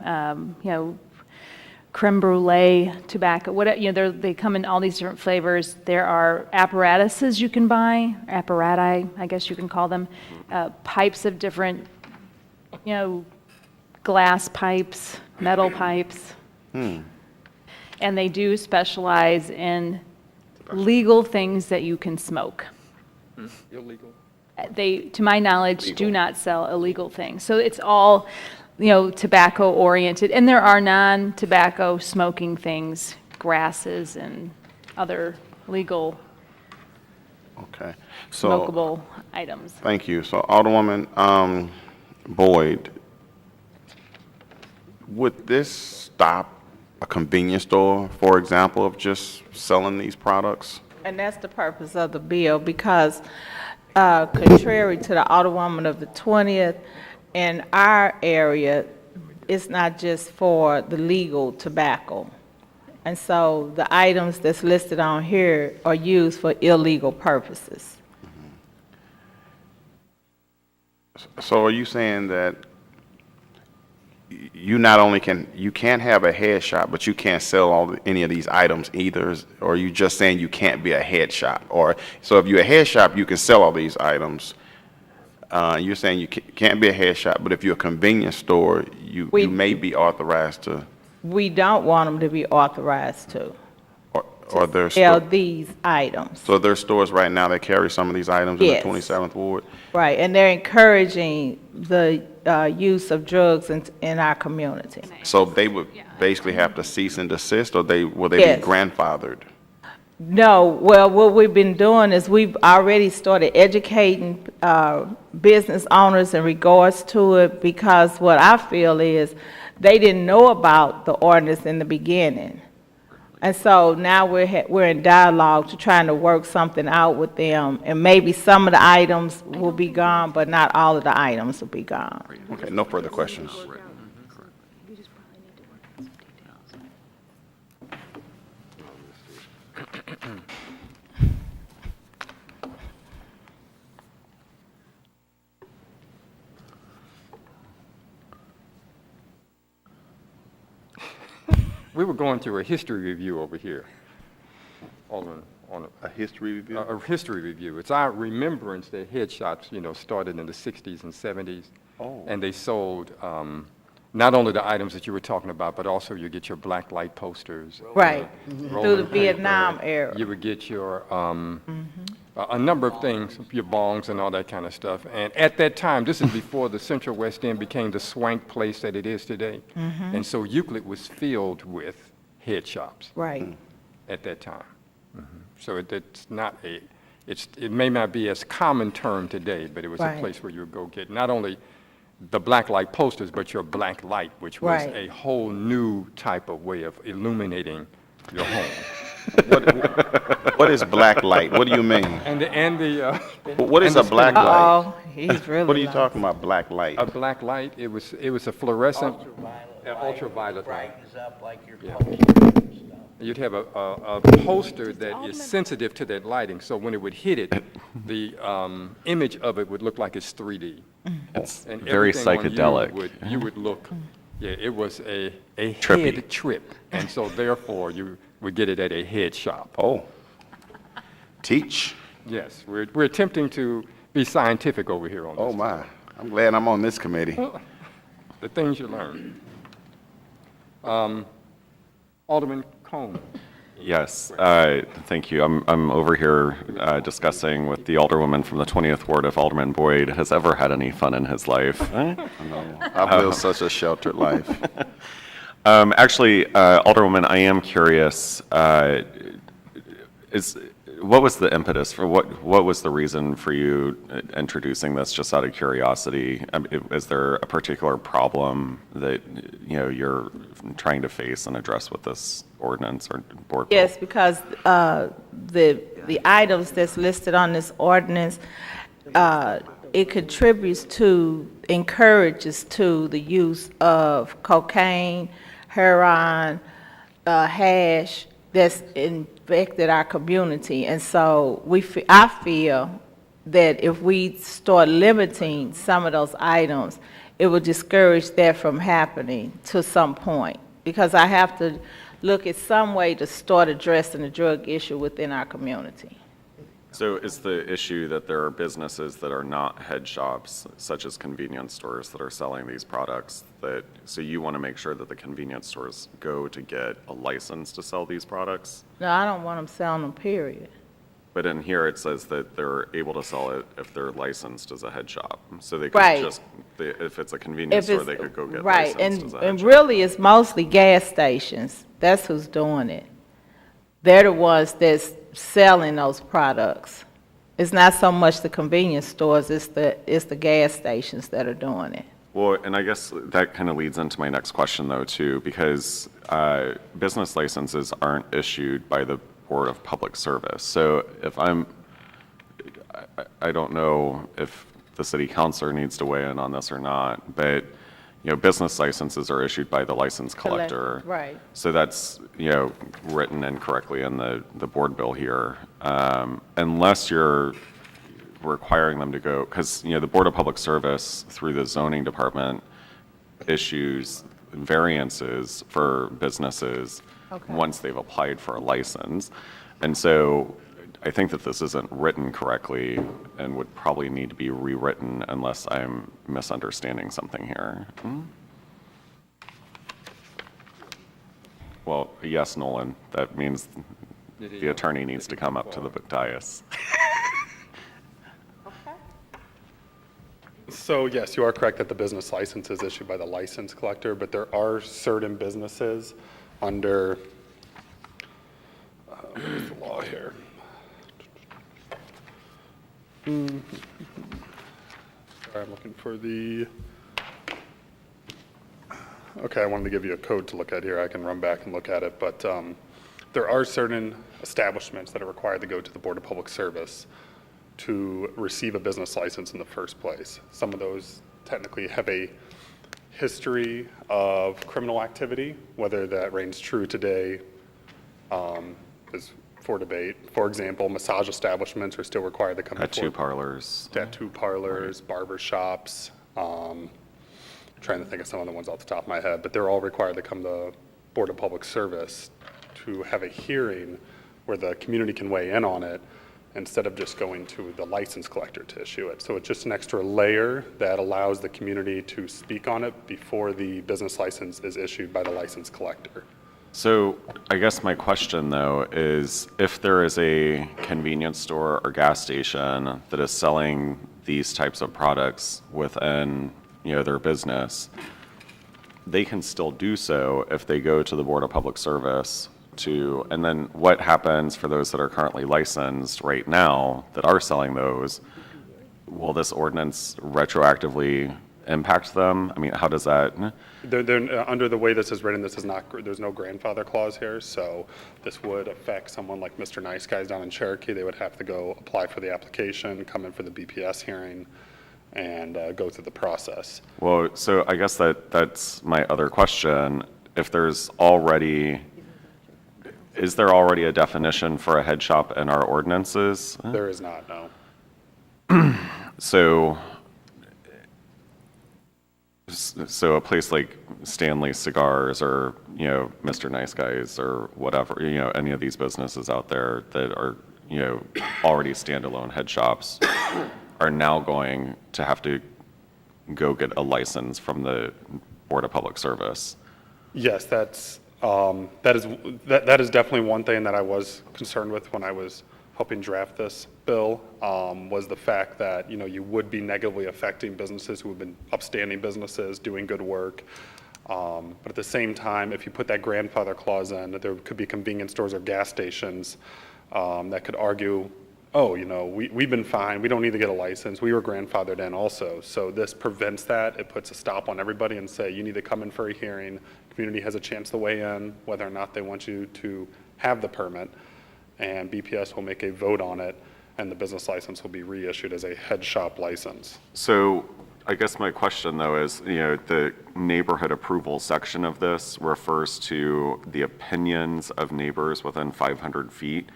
Speaker 6: creme brulee tobacco, whatever, they come in all these different flavors. There are apparatuses you can buy, apparati, I guess you can call them, pipes of different, glass pipes, metal pipes. And they do specialize in legal things that you can smoke.
Speaker 1: Illegal?
Speaker 6: They, to my knowledge, do not sell illegal things. So it's all, tobacco oriented. And there are non-tobacco smoking things, grasses and other legal
Speaker 3: Okay, so,
Speaker 6: smokable items.
Speaker 3: thank you. So Alderwoman Boyd, would this stop a convenience store, for example, of just selling these products?
Speaker 10: And that's the purpose of the bill, because contrary to the Alderwoman of the 20th, in our area, it's not just for the legal tobacco. And so the items that's listed on here are used for illegal purposes.
Speaker 3: So are you saying that you not only can't have a head shop, but you can't sell any of these items either? Or are you just saying you can't be a head shop? Or, so if you're a head shop, you can sell all these items. You're saying you can't be a head shop, but if you're a convenience store, you may be authorized to,
Speaker 10: We don't want them to be authorized to
Speaker 3: or there's,
Speaker 10: sell these items.
Speaker 3: so there's stores right now that carry some of these items in the
Speaker 10: Yes.
Speaker 3: 27th Ward?
Speaker 10: Right, and they're encouraging the use of drugs in our community.
Speaker 3: So they would basically have to cease and desist, or will they
Speaker 10: Yes.
Speaker 3: be grandfathered?
Speaker 10: No, well, what we've been doing is we've already started educating business owners in regards to it, because what I feel is they didn't know about the ordinance in the beginning. And so now we're in dialogue to trying to work something out with them, and maybe some of the items will be gone, but not all of the items will be gone.
Speaker 3: Okay, no further questions.
Speaker 1: We were going through a history review over here. Alderman,
Speaker 3: A history review?
Speaker 1: a history review. It's our remembrance that headshots, started in the 60s and 70s.
Speaker 3: Oh.
Speaker 1: And they sold not only the items that you were talking about, but also you get your black light posters.
Speaker 10: Right,
Speaker 1: rolling
Speaker 10: through the
Speaker 1: paper.
Speaker 10: Vietnam era.
Speaker 1: You would get your, a number of things, your bongs and all that kind of stuff. And at that time, this is before the Central West End became the swank place that it is today. And so Euclid was filled with head shops
Speaker 10: Right,
Speaker 1: at that time. So it's not it may not be as common term today, but it was a
Speaker 10: Right.
Speaker 1: place where you would go get not only the black light posters, but your black light, which was
Speaker 10: Right.
Speaker 1: a whole new type of way of illuminating your home.
Speaker 3: What is black light? What do you mean?
Speaker 1: And the
Speaker 3: What is
Speaker 1: and
Speaker 3: a
Speaker 1: the
Speaker 3: black
Speaker 1: spinning-
Speaker 3: light?
Speaker 10: uh-oh, he's really.
Speaker 3: What are you
Speaker 10: lost.
Speaker 3: talking about, black light?
Speaker 1: A black light, it was a fluorescent, ultraviolet light.
Speaker 8: Brightens up like your
Speaker 1: Yeah.
Speaker 8: poster and stuff.
Speaker 1: You'd have a poster that is sensitive to that lighting, so when it would hit it, the image of it would look like it's 3D.
Speaker 7: It's
Speaker 1: And
Speaker 7: very
Speaker 1: everything on you
Speaker 7: psychedelic.
Speaker 1: You would look, yeah, it was a
Speaker 7: Trippy.
Speaker 1: head trip, and so therefore you would get it at a head shop.
Speaker 3: Oh. Teach?
Speaker 1: Yes, we're attempting to be scientific over here on this.
Speaker 3: Oh, my. I'm glad I'm on this committee.
Speaker 1: The things you learn. Alderman Cone.
Speaker 7: Yes, thank you. I'm over here discussing with the alderwoman from the 20th Ward if Alderman Boyd has ever had any fun in his life.
Speaker 3: I've lived such a sheltered life.
Speaker 7: Actually, Alderwoman, I am curious, what was the impetus for, what was the reason for you introducing this, just out of curiosity? Is there a particular problem that, you're trying to face and address with this ordinance or board?
Speaker 10: Yes, because the items that's listed on this ordinance, it contributes to, encourages to the use of cocaine, heroin, hash, that's infected our community. And so I feel that if we start limiting some of those items, it will discourage that from happening to some point. Because I have to look at some way to start addressing the drug issue within our community.
Speaker 7: So is the issue that there are businesses that are not head shops, such as convenience stores, that are selling these products, so you want to make sure that the convenience stores go to get a license to sell these products?
Speaker 10: No, I don't want them selling them, period.
Speaker 7: But in here, it says that they're able to sell it if they're licensed as a head shop. So they could
Speaker 10: Right.
Speaker 7: if it's a convenience store, they could go get
Speaker 10: right,
Speaker 7: licensed as a head
Speaker 10: and
Speaker 7: shop.
Speaker 10: really, it's mostly gas stations. That's who's doing it. They're the ones that's selling those products. It's not so much the convenience stores, it's the gas stations that are doing it.
Speaker 7: Well, and I guess that kind of leads into my next question, though, too, because business licenses aren't issued by the Board of Public Service. So if I don't know if the city councilor needs to weigh in on this or not, but, business licenses are issued by the license collector.
Speaker 10: Right.
Speaker 7: So that's, written incorrectly in the board bill here. Unless you're requiring them to go, because, the Board of Public Service, through the zoning department, issues variances for businesses once they've applied for a license. And so I think that this isn't written correctly and would probably need to be rewritten unless I'm misunderstanding something here. Well, yes, Nolan, that means the attorney needs to come up to the dais.
Speaker 9: So yes, you are correct that the business license is issued by the license collector, but there are certain businesses under, what is the law here? Sorry, I'm looking for the, okay, I wanted to give you a code to look at here. I can run back and look at it, but there are certain establishments that are required to go to the Board of Public Service to receive a business license in the first place. Some of those technically have a history of criminal activity. Whether that reigns true today is for debate. For example, massage establishments are still required to come
Speaker 7: Tattoo
Speaker 9: before.
Speaker 7: parlors.
Speaker 9: Tattoo parlors, barber shops. Trying to think of some of the ones off the top of my head, but they're all required to come to Board of Public Service to have a hearing where the community can weigh in on it instead of just going to the license collector to issue it. So it's just an extra layer that allows the community to speak on it before the business license is issued by the license collector.
Speaker 7: So I guess my question, though, is if there is a convenience store or gas station that is selling these types of products within, their business, they can still do so if they go to the Board of Public Service and then what happens for those that are currently licensed right now that are selling those? Will this ordinance retroactively impact them? I mean, how does that?
Speaker 9: They're, under the way this is written, there's no grandfather clause here, so this would affect someone like Mr. Nice Guys down in Cherokee. They would have to go apply for the application, come in for the BPS hearing, and go through the process.
Speaker 7: Well, so I guess that's my other question. If is there already a definition for a head shop in our ordinances?
Speaker 9: There is not, no.
Speaker 7: So a place like Stanley Cigars or, Mr. Nice Guys or whatever, any of these businesses out there that are, already standalone head shops are now going to have to go get a license from the Board of Public Service.
Speaker 9: Yes, that is definitely one thing that I was concerned with when I was helping draft this bill, was the fact that, you would be negatively affecting businesses who have been upstanding businesses, doing good work. But at the same time, if you put that grandfather clause in, there could be convenience stores or gas stations that could argue, oh, we've been fine, we don't need to get a license, we were grandfathered in also. So this prevents that. It puts a stop on everybody and say, you need to come in for a hearing. Community has a chance to weigh in whether or not they want you to have the permit, and BPS will make a vote on it, and the business license will be reissued as a head shop license.
Speaker 7: So I guess my question, though, is, the neighborhood approval section of this refers to the opinions of neighbors within 500 feet.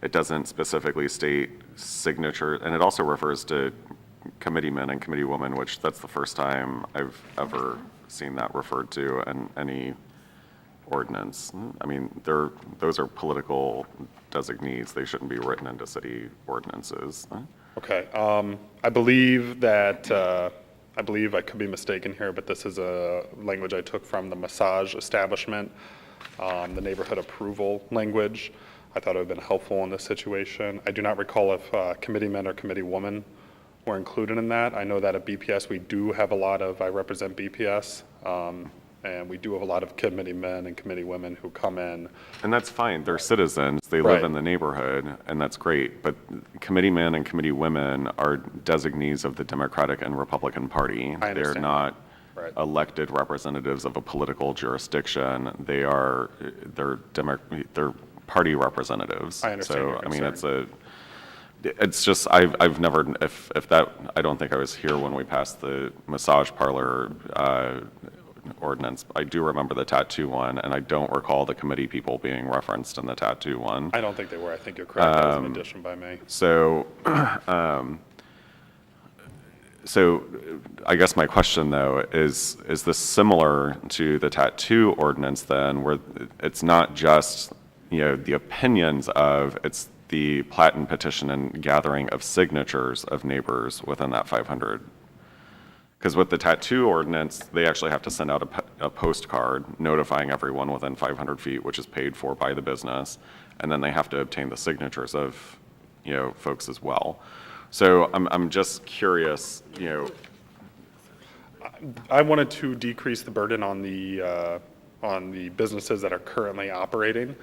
Speaker 7: It doesn't specifically state signature, and it also refers to committeemen and committeewomen, which that's the first time I've ever seen that referred to in any ordinance. I mean, those are political designees. They shouldn't be written into city ordinances.
Speaker 9: Okay, I believe I could be mistaken here, but this is a language I took from the massage establishment, the neighborhood approval language. I thought it would have been helpful in this situation. I do not recall if committeemen or committeewomen were included in that. I know that at BPS we do have a lot of, I represent BPS, and we do have a lot of committeemen and committeewomen who come in.
Speaker 7: And that's fine. They're citizens. They live
Speaker 9: Right.
Speaker 7: in the neighborhood, and that's great. But committeemen and committeewomen are designees of the Democratic and Republican Party.
Speaker 9: I understand.
Speaker 7: They're not
Speaker 9: Right.
Speaker 7: elected representatives of a political jurisdiction. They're party representatives.
Speaker 9: I understand your
Speaker 7: So, I mean,
Speaker 9: concern.
Speaker 7: it's just, I've never, if that, I don't think I was here when we passed the massage parlor ordinance. I do remember the tattoo one, and I don't recall the committee people being referenced in the tattoo one.
Speaker 9: I don't think they were. I think you're correct. That was an addition by me.
Speaker 7: So, so I guess my question, though, is this similar to the tattoo ordinance then, where it's not just, the opinions of, it's the plat and petition and gathering of signatures of neighbors within that 500? Because with the tattoo ordinance, they actually have to send out a postcard notifying everyone within 500 feet, which is paid for by the business, and then they have to obtain the signatures of, folks as well. So I'm just curious,
Speaker 9: I wanted to decrease the burden on the businesses that are currently operating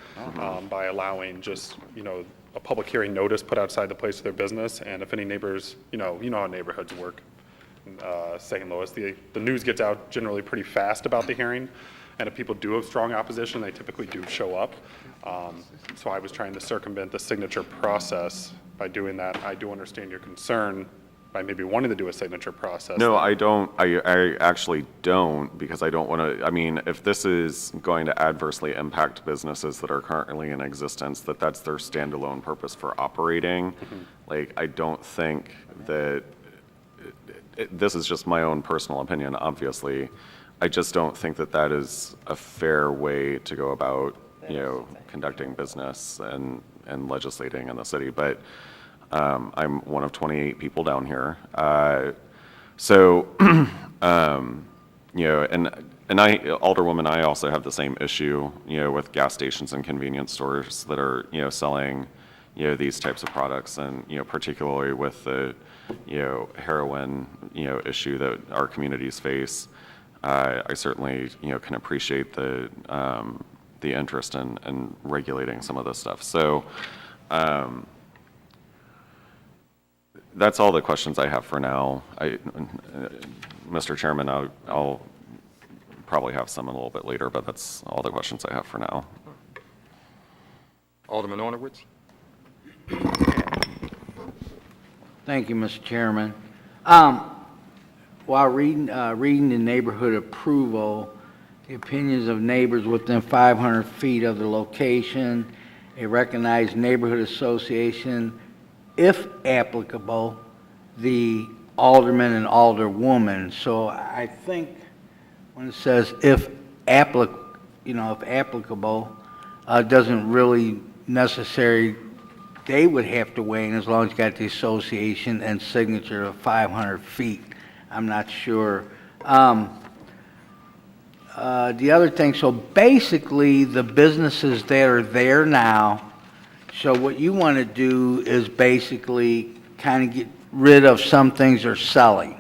Speaker 9: by allowing just, a public hearing notice put outside the place of their business. And if any neighbors, you know how neighborhoods work. St. Louis, the news gets out generally pretty fast about the hearing. And if people do have strong opposition, they typically do show up. So I was trying to circumvent the signature process by doing that. I do understand your concern by maybe wanting to do a signature process.
Speaker 7: No, I don't. I actually don't, because I don't want to, I mean, if this is going to adversely impact businesses that are currently in existence, that's their standalone purpose for operating. Like, I don't think that, this is just my own personal opinion, obviously. I just don't think that is a fair way to go about, conducting business and legislating in the city. But I'm one of 28 people down here. So, you know, and I, Alderwoman, I also have the same issue, you know, with gas stations and convenience stores that are, you know, selling, you know, these types of products, and, you know, particularly with the, you know, heroin, you know, issue that our communities face. I certainly, you know, can appreciate the interest in regulating some of this stuff. So, that's all the questions I have for now. Mr. Chairman, I'll probably have some a little bit later, but that's all the questions I have for now.
Speaker 1: Alderman Ornowitz?
Speaker 8: Thank you, Mr. Chairman. While reading the neighborhood approval, the opinions of neighbors within 500 feet of the location, a recognized neighborhood association, if applicable, the alderman and alderwoman. So I think when it says if applicable, doesn't really necessarily, they would have to weigh in as long as you got the association and signature of 500 feet. I'm not sure. The other thing, so basically the businesses that are there now, so what you want to do is basically kind of get rid of some things they're selling.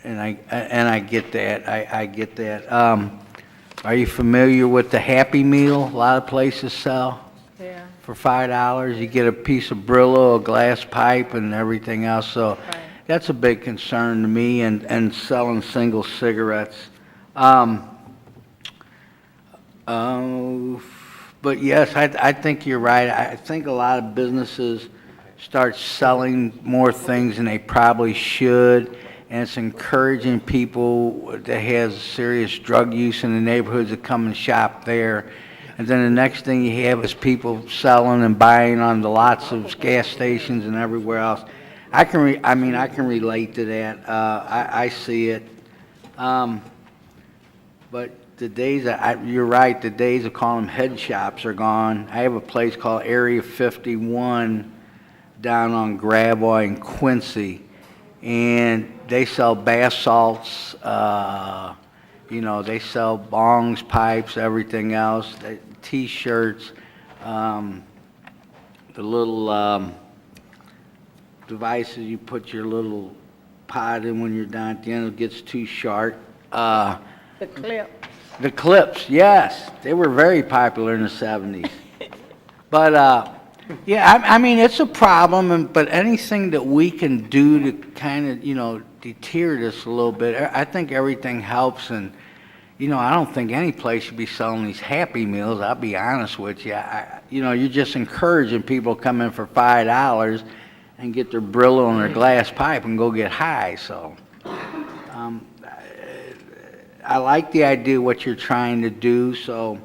Speaker 8: And I get that. I get that. Are you familiar with the Happy Meal? A lot of places sell.
Speaker 10: Yeah.
Speaker 8: For $5, you get a piece of Brillo, a glass pipe, and everything else. So that's a big concern to me, and selling single cigarettes. But yes, I think you're right. I think a lot of businesses start selling more things than they probably should, and it's encouraging people that has serious drug use in the neighborhoods to come and shop there. And then the next thing you have is people selling and buying on the lots of gas stations and everywhere else. I can relate to that. I see it. But the days, you're right, the days of calling them head shops are gone. I have a place called Area 51 down on Gravois and Quincy, and they sell bath salts, you know, they sell bongs, pipes, everything else, T-shirts, the little devices you put your little pot in when you're down at the end, it gets too short.
Speaker 10: The clip.
Speaker 8: The clips, yes, they were very popular in the 70s. But, yeah, I mean, it's a problem, but anything that we can do to kind of, you know, deter this a little bit, I think everything helps. And, you know, I don't think any place should be selling these Happy Meals, I'll be honest with you. You know, you're just encouraging people to come in for $5 and get their Brillo and their glass pipe and go get high, so. I like the idea of what you're trying to do, so,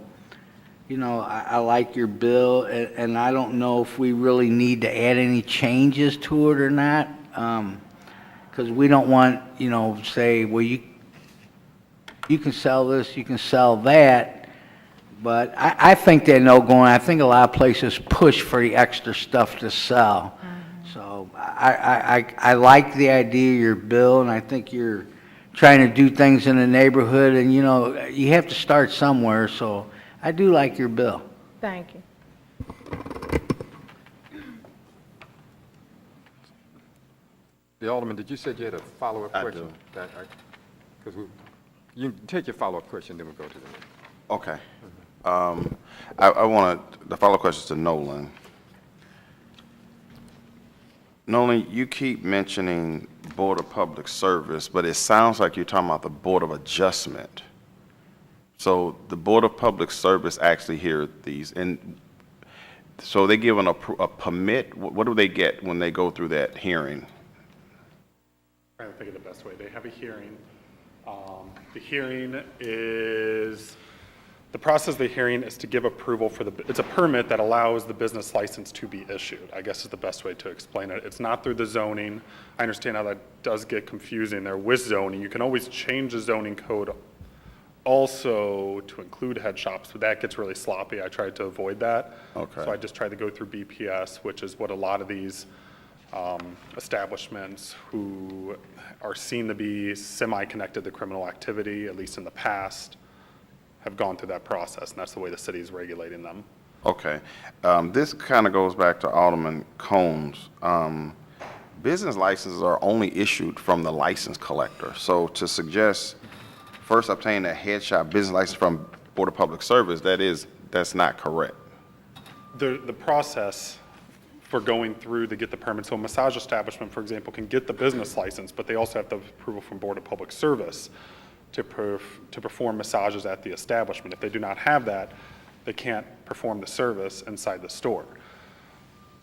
Speaker 8: you know, I like your bill, and I don't know if we really need to add any changes to it or not, because we don't want, you know, say, well, you can sell this, you can sell that, but I think they know going, I think a lot of places push for the extra stuff to sell. So I like the idea of your bill, and I think you're trying to do things in the neighborhood, and, you know, you have to start somewhere, so I do like your bill.
Speaker 10: Thank you.
Speaker 1: The Alderman, did you say you had a follow-up
Speaker 3: I
Speaker 1: question?
Speaker 3: do.
Speaker 1: Because you can take your follow-up question, then we'll go to the next.
Speaker 3: Okay. I want the follow-up question to Nolan. Nolan, you keep mentioning Board of Public Service, but it sounds like you're talking about the Board of Adjustment. So the Board of Public Service actually hear these, and so they give a permit. What do they get when they go through that hearing?
Speaker 9: I'm trying to think of the best way. They have a hearing. The hearing is, the process of the hearing is to give approval for it's a permit that allows the business license to be issued, I guess is the best way to explain it. It's not through the zoning. I understand how that does get confusing there with zoning. You can always change the zoning code also to include head shops, but that gets really sloppy. I tried to avoid that.
Speaker 3: Okay.
Speaker 9: So I just tried to go through BPS, which is what a lot of these establishments who are seen to be semi-connected to criminal activity, at least in the past, have gone through that process, and that's the way the city is regulating them.
Speaker 3: Okay. This kind of goes back to Alderman Combs. Business licenses are only issued from the license collector. So to suggest first obtain a head shop business license from Board of Public Service, that's not correct.
Speaker 9: The process for going through to get the permit, so a massage establishment, for example, can get the business license, but they also have the approval from Board of Public Service to perform massages at the establishment. If they do not have that, they can't perform the service inside the store.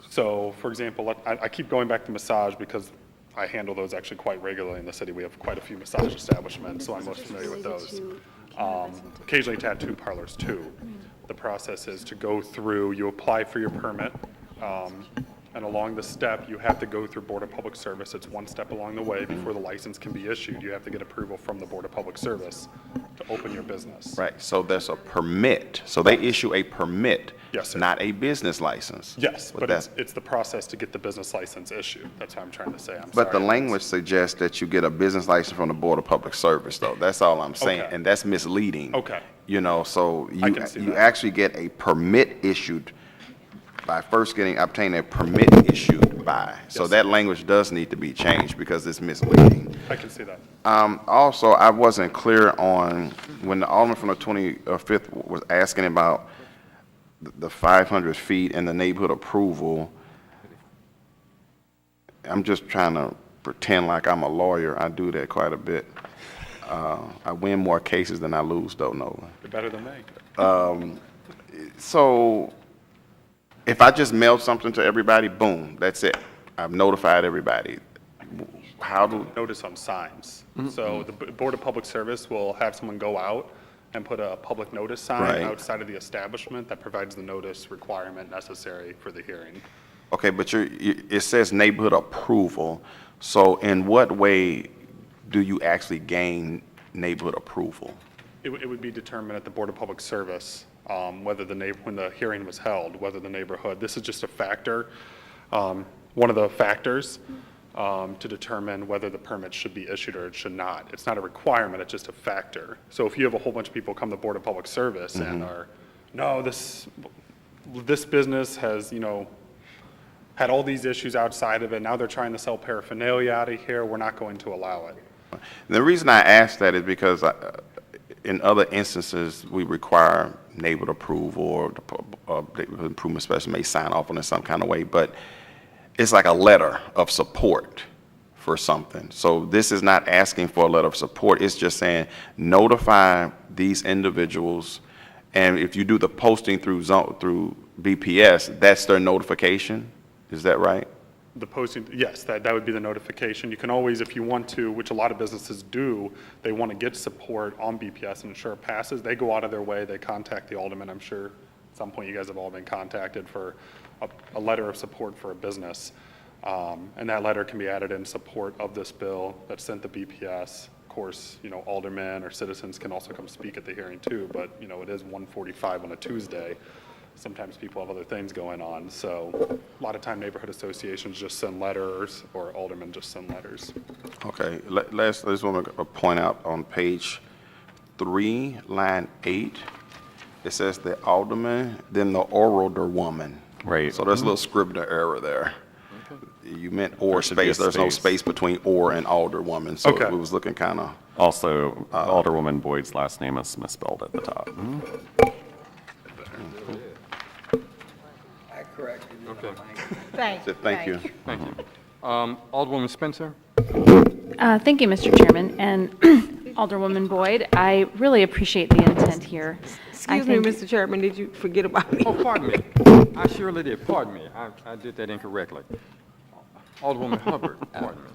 Speaker 9: So, for example, I keep going back to massage because I handle those actually quite regularly in the city. We have quite a few massage establishments, so I'm most familiar with those. Occasionally tattoo parlors too. The process is to go through, you apply for your permit, and along the step, you have to go through Board of Public Service. It's one step along the way before the license can be issued. You have to get approval from the Board of Public Service to open your business.
Speaker 3: Right, so there's a permit. So they issue a permit.
Speaker 9: Yes, sir.
Speaker 3: Not a business license.
Speaker 9: Yes, but
Speaker 3: that-
Speaker 9: it's the process to get the business license issued. That's what I'm trying to say. I'm
Speaker 3: But the
Speaker 9: sorry.
Speaker 3: language suggests that you get a business license from the Board of Public Service, though. That's all I'm saying,
Speaker 9: Okay.
Speaker 3: and that's misleading.
Speaker 9: Okay.
Speaker 3: You know, so
Speaker 9: I
Speaker 3: you
Speaker 9: can see
Speaker 3: you
Speaker 9: that.
Speaker 3: actually get a permit issued by first obtaining a permit issued by. So
Speaker 9: Yes.
Speaker 3: that language does need to be changed because it's misleading.
Speaker 9: I can see that.
Speaker 3: Also, I wasn't clear on, when the Alderman from the 25th was asking about the 500 feet and the neighborhood approval, I'm just trying to pretend like I'm a lawyer. I do that quite a bit. I win more cases than I lose, though, Nova.
Speaker 9: You're better than me.
Speaker 3: So if I just mail something to everybody, boom, that's it. I've notified everybody. How do,
Speaker 9: Notice on signs. So the Board of Public Service will have someone go out and put a public notice sign
Speaker 3: Right.
Speaker 9: outside of the establishment that provides the notice requirement necessary for the hearing.
Speaker 3: okay, but it says neighborhood approval. So in what way do you actually gain neighborhood approval?
Speaker 9: It would be determined at the Board of Public Service, whether when the hearing was held, whether the neighborhood, this is just a factor, one of the factors to determine whether the permit should be issued or it should not. It's not a requirement, it's just a factor. So if you have a whole bunch of people come to Board of Public Service and are, no, this business has, had all these issues outside of it, now they're trying to sell paraphernalia out of here, we're not going to allow it.
Speaker 3: The reason I ask that is because in other instances, we require neighborhood approval or the neighborhood improvement specialist may sign off on it some kind of way, but it's like a letter of support for something. So this is not asking for a letter of support. It's just saying notify these individuals, and if you do the posting through BPS, that's their notification. Is that right?
Speaker 9: The posting, yes, that would be the notification. You can always, if you want to, which a lot of businesses do, they want to get support on BPS and ensure it passes. They go out of their way, they contact the alderman. I'm sure at some point you guys have all been contacted for a letter of support for a business. And that letter can be added in support of this bill that's sent to BPS. Of course, aldermen or citizens can also come speak at the hearing too, but, it is 1:45 on a Tuesday. Sometimes people have other things going on, so a lot of time neighborhood associations just send letters, or aldermen just send letters.
Speaker 3: Okay, I just want to point out on page 3, line 8, it says the alderman, then the Alderwoman.
Speaker 7: Right.
Speaker 3: So there's a little Scribner error there. You meant or
Speaker 7: There should be a
Speaker 3: space, there's no
Speaker 7: space.
Speaker 3: space between or and Alderwoman, so
Speaker 9: Okay.
Speaker 3: it was looking kind of,
Speaker 7: Also, Alderwoman Boyd's last name is misspelled at the top.
Speaker 8: I corrected it.
Speaker 1: Okay.
Speaker 3: thank you.
Speaker 1: Thank you. Alderwoman Spencer?
Speaker 6: Thank you, Mr. Chairman, and Alderwoman Boyd. I really appreciate the intent here. I
Speaker 5: Excuse me,
Speaker 6: think-
Speaker 5: Mr. Chairman, did you forget about me?
Speaker 1: Oh, pardon me. I surely did. Pardon me. I did that incorrectly. Alderwoman Hubbard, pardon me.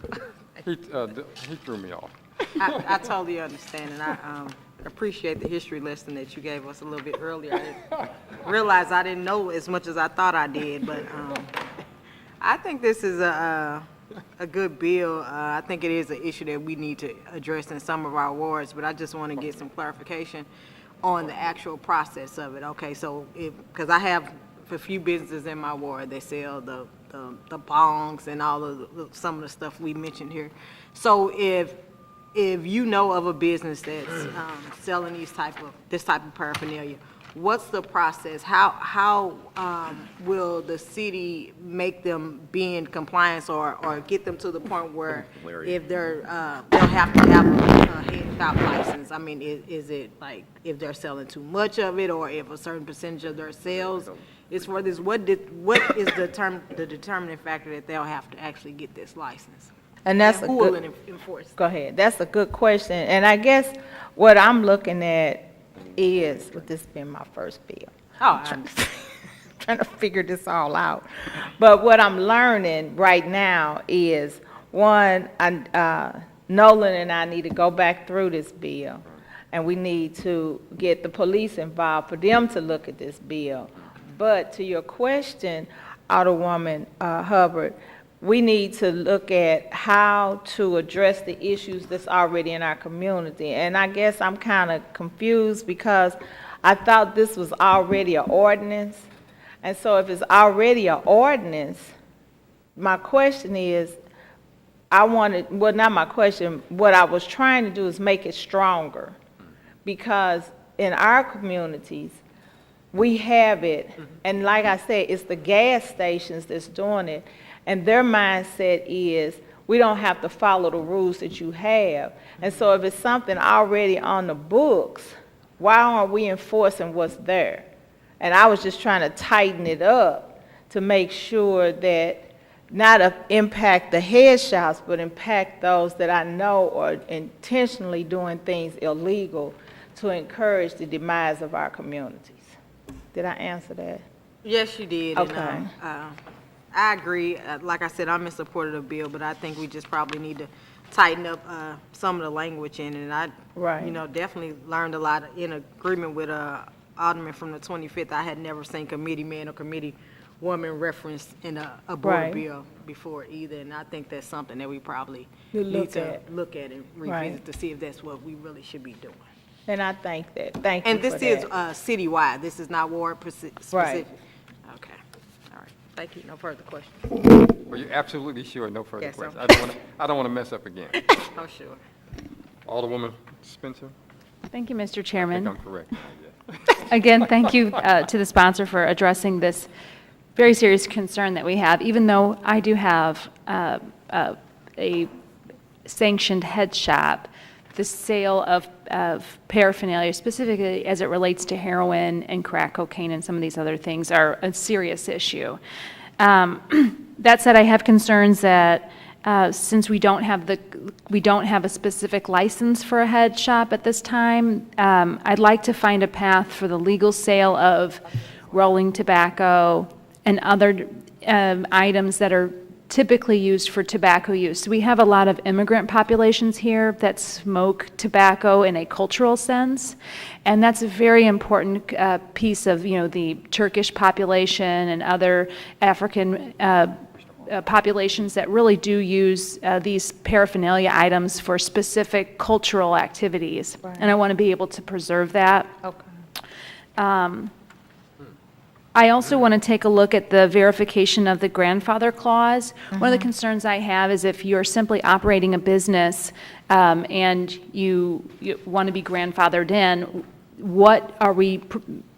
Speaker 1: He threw me off.
Speaker 5: I totally understand, and I appreciate the history lesson that you gave us a little bit earlier. I didn't realize I didn't know as much as I thought I did, but I think this is a a good bill. I think it is an issue that we need to address in some of our wards, but I just want to get some clarification on the actual process of it. Okay, so because I have a few businesses in my ward that sell the bongs and all of some of the stuff we mentioned here. So if you know of a business that's selling this type of paraphernalia, what's the process? How will the city make them be in compliance or get them to the point where if they'll have to have a head shop license? I mean, is it like if they're selling too much of it, or if a certain percentage of their sales is for this? What is the determining factor that they'll have to actually get this license?
Speaker 10: And that's
Speaker 5: Who will enforce?
Speaker 10: Go ahead. That's a good question. And I guess what I'm looking at is, with this being my first bill, trying to figure this all out. But what I'm learning right now is, one, Nolan and I need to go back through this bill, and we need to get the police involved for them to look at this bill. But to your question, Alderwoman Hubbard, we need to look at how to address the issues that's already in our community. And I guess I'm kind of confused because I thought this was already an ordinance. And so if it's already an ordinance, my question is, not my question, what I was trying to do is make it stronger. Because in our communities, we have it, and like I said, it's the gas stations that's doing it. And their mindset is, we don't have to follow the rules that you have. And so if it's something already on the books, why aren't we enforcing what's there? And I was just trying to tighten it up to make sure that not impact the head shops, but impact those that I know are intentionally doing things illegal to encourage the demise of our communities. Did I answer that?
Speaker 5: Yes, you did.
Speaker 10: Okay.
Speaker 5: And, I agree. Like I said, I'm in support of the bill, but I think we just probably need to tighten up some of the language in it. And I, definitely learned a lot in agreement with Alderman from the 25th. I had never seen committee man or committee woman referenced in a board bill before either. And I think that's something that we probably need to look at and revisit to see if that's what we really should be doing.
Speaker 10: And I think that. Thank you.
Speaker 5: And this
Speaker 10: for
Speaker 5: is
Speaker 10: that.
Speaker 5: Citywide. This is not ward specific.
Speaker 10: Right.
Speaker 5: Okay. All right. Thank you. No further questions.
Speaker 1: Well, you're absolutely sure, no further
Speaker 5: Yes, sir.
Speaker 1: questions. I don't want to mess up again.
Speaker 5: Oh, sure.
Speaker 1: Alderwoman Spencer?
Speaker 6: Thank you, Mr.
Speaker 1: I think
Speaker 6: Chairman.
Speaker 1: I'm correct.
Speaker 6: Again, thank you to the sponsor for addressing this very serious concern that we have, even though I do have a sanctioned head shop. The sale of paraphernalia, specifically as it relates to heroin and crack cocaine and some of these other things, are a serious issue. That said, I have concerns that since we don't have a specific license for a head shop at this time, I'd like to find a path for the legal sale of rolling tobacco and other items that are typically used for tobacco use. We have a lot of immigrant populations here that smoke tobacco in a cultural sense, and that's a very important piece of, the Turkish population and other African populations that really do use these paraphernalia items for specific cultural activities.
Speaker 10: Right.
Speaker 6: And I want to be able to preserve that.
Speaker 10: Okay.
Speaker 6: I also want to take a look at the verification of the grandfather clause. One of the concerns I have is if you're simply operating a business and you want to be grandfathered in, what are we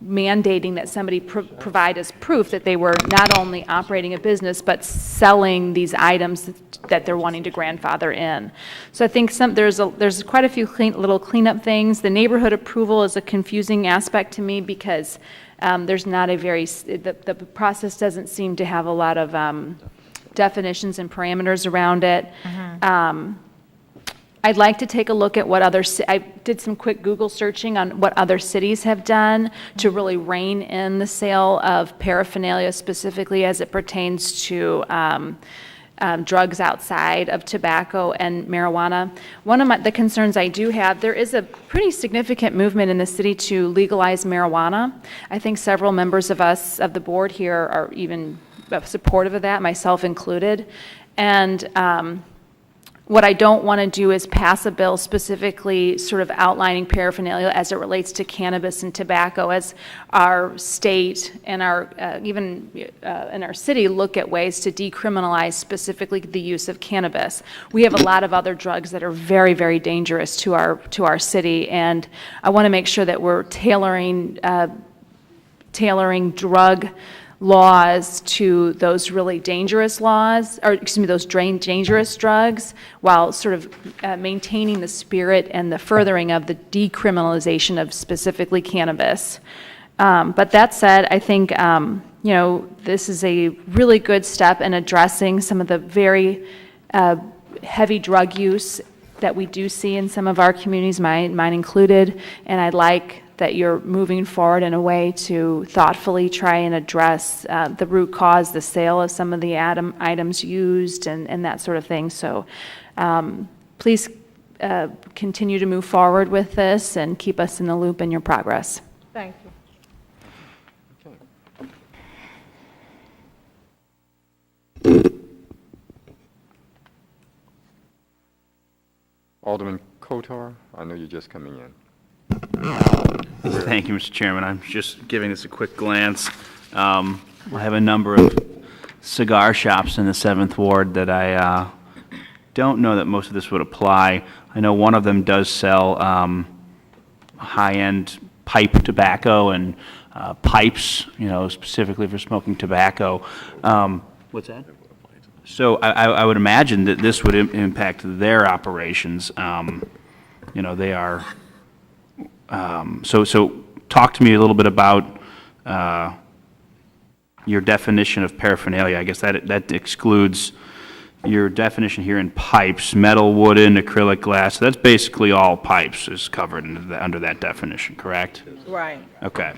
Speaker 6: mandating that somebody provide as proof that they were not only operating a business but selling these items that they're wanting to grandfather in? So I think there's quite a few little cleanup things. The neighborhood approval is a confusing aspect to me because there's not the process doesn't seem to have a lot of definitions and parameters around it. I'd like to take a look at I did some quick Google searching on what other cities have done to really rein in the sale of paraphernalia, specifically as it pertains to drugs outside of tobacco and marijuana. One of the concerns I do have, there is a pretty significant movement in the city to legalize marijuana. I think several members of the board here are even supportive of that, myself included. And what I don't want to do is pass a bill specifically sort of outlining paraphernalia as it relates to cannabis and tobacco, as our state and our, even in our city, look at ways to decriminalize specifically the use of cannabis. We have a lot of other drugs that are very, very dangerous to our city, and I want to make sure that we're tailoring drug laws to those really dangerous laws, or excuse me, those dangerous drugs, while sort of maintaining the spirit and the furthering of the decriminalization of specifically cannabis. But that said, I think, this is a really good step in addressing some of the very heavy drug use that we do see in some of our communities, mine included, and I'd like that you're moving forward in a way to thoughtfully try and address the root cause, the sale of some of the items used, and that sort of thing. So please continue to move forward with this and keep us in the loop in your progress.
Speaker 5: Thank you.
Speaker 1: Alderman Kotar, I know you're just coming in.
Speaker 11: Thank you, Mr. Chairman. I'm just giving this a quick glance. I have a number of cigar shops in the 7th Ward that I don't know that most of this would apply. I know one of them does sell high-end pipe tobacco and pipes, specifically for smoking tobacco. What's that? So I would imagine that this would impact their operations. They are... So talk to me a little bit about your definition of paraphernalia. I guess that excludes your definition here in pipes, metal, wooden, acrylic, glass. So that's basically all pipes is covered under that definition, correct?
Speaker 10: Right.
Speaker 11: Okay.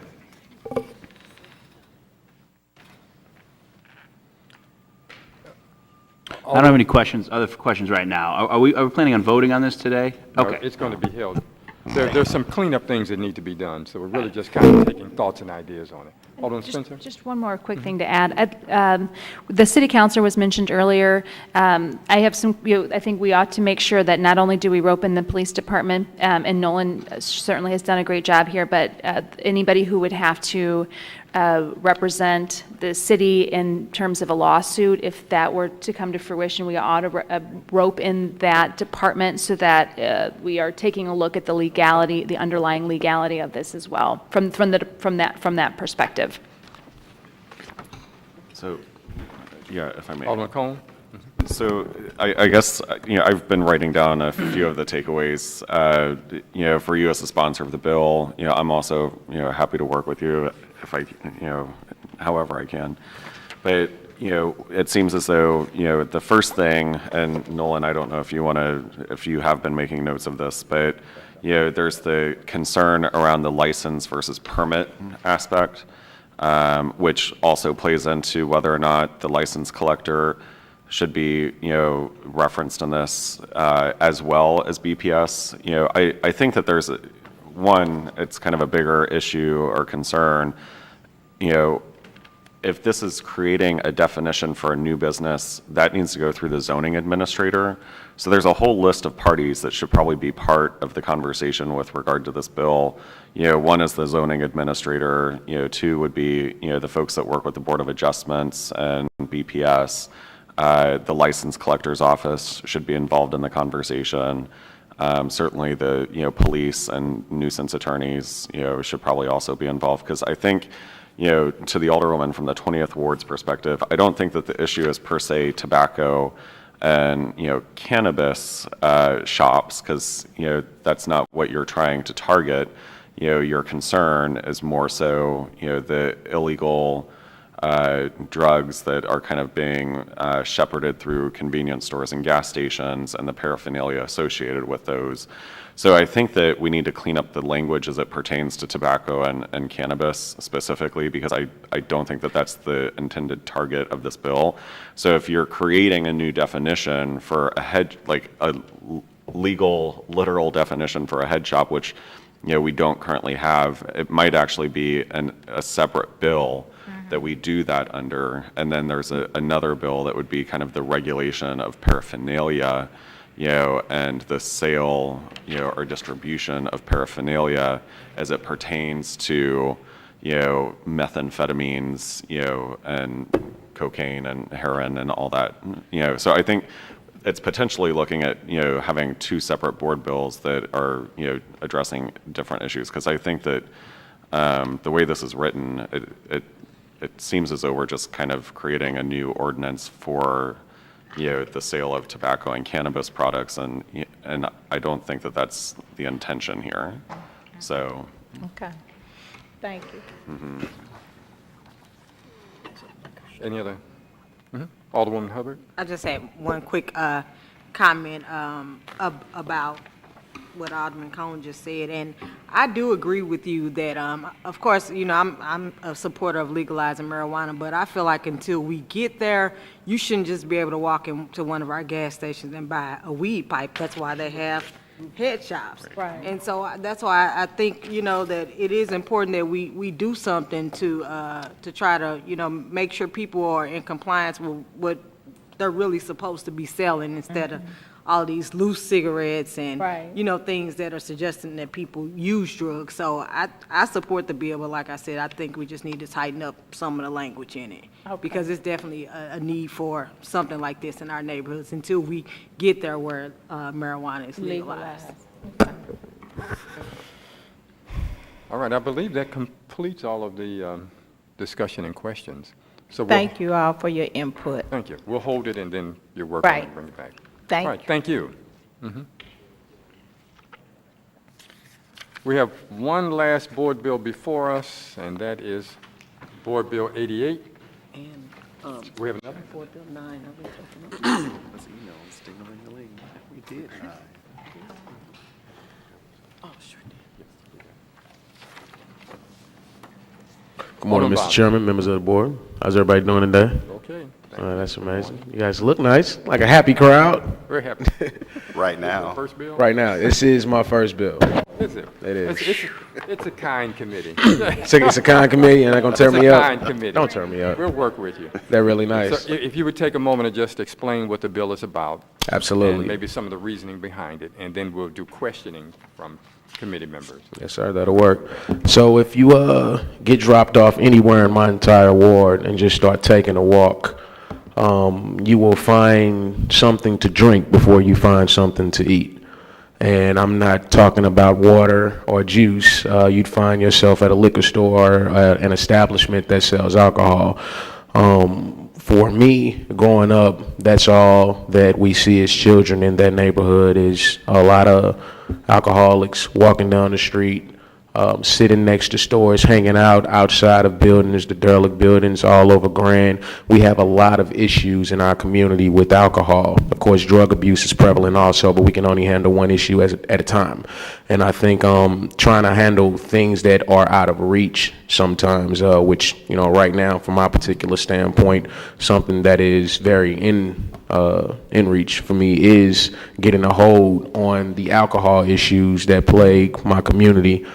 Speaker 11: I don't have any other questions right now. Are we planning on voting on this today? Okay.
Speaker 1: It's going to be held. There's some cleanup things that need to be done, so we're really just kind of taking thoughts and ideas on it. Alderman Spencer?
Speaker 6: Just one more quick thing to add. The city councilor was mentioned earlier. I have some, I think we ought to make sure that not only do we rope in the police department, and Nolan certainly has done a great job here, but anybody who would have to represent the city in terms of a lawsuit, if that were to come to fruition, we ought to rope in that department so that we are taking a look at the legality, the underlying legality of this as well, from that perspective.
Speaker 7: So, yeah, if I may.
Speaker 1: Alderman Cone?
Speaker 7: So I guess, I've been writing down a few of the takeaways, for you as the sponsor of the bill. I'm also, happy to work with you if I, however I can. But, it seems as though, the first thing, and Nolan, I don't know if you have been making notes of this, but, there's the concern around the license versus permit aspect, which also plays into whether or not the license collector should be, referenced in this, as well as BPS. I think that there's it's kind of a bigger issue or concern. If this is creating a definition for a new business, that needs to go through the zoning administrator. So there's a whole list of parties that should probably be part of the conversation with regard to this bill. One is the zoning administrator. Two would be, the folks that work with the Board of Adjustments and BPS. The license collector's office should be involved in the conversation. Certainly the, police and nuisance attorneys, should probably also be involved, because I think, to the Alderwoman from the 20th Ward's perspective, I don't think that the issue is per se tobacco and, cannabis shops, because, that's not what you're trying to target. Your concern is more so, the illegal drugs that are kind of being shepherded through convenience stores and gas stations and the paraphernalia associated with those. So I think that we need to clean up the language as it pertains to tobacco and cannabis specifically, because I don't think that that's the intended target of this bill. So if you're creating a new definition for a head, like a legal, literal definition for a head shop, which we don't currently have, it might actually be a separate bill that we do that under. And then there's another bill that would be kind of the regulation of paraphernalia, and the sale, or distribution of paraphernalia as it pertains to, methamphetamines, and cocaine and heroin and all that, So I think it's potentially looking at, having two separate board bills that are, addressing different issues. Because I think that the way this is written, it seems as though we're just kind of creating a new ordinance for, the sale of tobacco and cannabis products, and I don't think that that's the intention here. So.
Speaker 10: Okay. Thank you.
Speaker 1: Any other? Alderwoman Hubbard?
Speaker 5: I just had one quick comment about what Alderman Cone just said, and I do agree with you that, of course, I'm a supporter of legalizing marijuana, but I feel like until we get there, you shouldn't just be able to walk into one of our gas stations and buy a weed pipe. That's why they have head shops.
Speaker 10: Right.
Speaker 5: And so that's why I think, that it is important that we do something to try to, make sure people are in compliance with what they're really supposed to be selling instead of all these loose cigarettes and,
Speaker 10: Right.
Speaker 5: Things that are suggesting that people use drugs. So I support the bill, but like I said, I think we just need to tighten up some of the language in it.
Speaker 10: Okay.
Speaker 5: Because it's definitely a need for something like this in our neighborhoods until we get there where marijuana is legalized.
Speaker 1: All right, I believe that completes all of the discussion and questions. So
Speaker 10: Thank you all for your input.
Speaker 1: Thank you. We'll hold it and then you'll work on it
Speaker 10: Right.
Speaker 1: and bring it back.
Speaker 10: Thank
Speaker 1: All right,
Speaker 10: you.
Speaker 1: thank you. We have one last board bill before us, and that is Board Bill 88.
Speaker 2: And
Speaker 1: We have another?
Speaker 2: Board Bill 9, are we talking about?
Speaker 7: Those emails, ding-a-ling-a-ling.
Speaker 2: We did. Oh, sure did.
Speaker 12: Good morning,
Speaker 1: Alderman
Speaker 12: Mr.
Speaker 1: Bob.
Speaker 12: Chairman, members of the board. How's everybody doing today?
Speaker 1: Okay.
Speaker 12: That's amazing. You guys look nice, like a happy crowd.
Speaker 1: Very happy.
Speaker 3: Right now.
Speaker 1: First bill?
Speaker 12: Right now, this is my first bill.
Speaker 1: Is it?
Speaker 12: It is.
Speaker 1: It's a kind committee.
Speaker 12: It's a kind committee, and they're gonna tear
Speaker 1: It's a
Speaker 12: me up.
Speaker 1: kind committee.
Speaker 12: Don't tear me up.
Speaker 1: We'll work with you.
Speaker 12: They're really nice.
Speaker 1: So if you would take a moment and just explain what the bill is about. And
Speaker 12: Absolutely.
Speaker 1: maybe some of the reasoning behind it, and then we'll do questioning from committee members.
Speaker 12: Yes, sir, that'll work. So if you get dropped off anywhere in my entire ward and just start taking a walk, you will find something to drink before you find something to eat. And I'm not talking about water or juice. You'd find yourself at a liquor store, an establishment that sells alcohol. For me, growing up, that's all that we see as children in that neighborhood is a lot of alcoholics walking down the street, sitting next to stores, hanging out outside of buildings, the derelict buildings all over Grand. We have a lot of issues in our community with alcohol. Of course, drug abuse is prevalent also, but we can only handle one issue at a time. And I think trying to handle things that are out of reach sometimes, which, right now, from my particular standpoint, something that is very in reach for me is getting a hold on the alcohol issues that plague my community.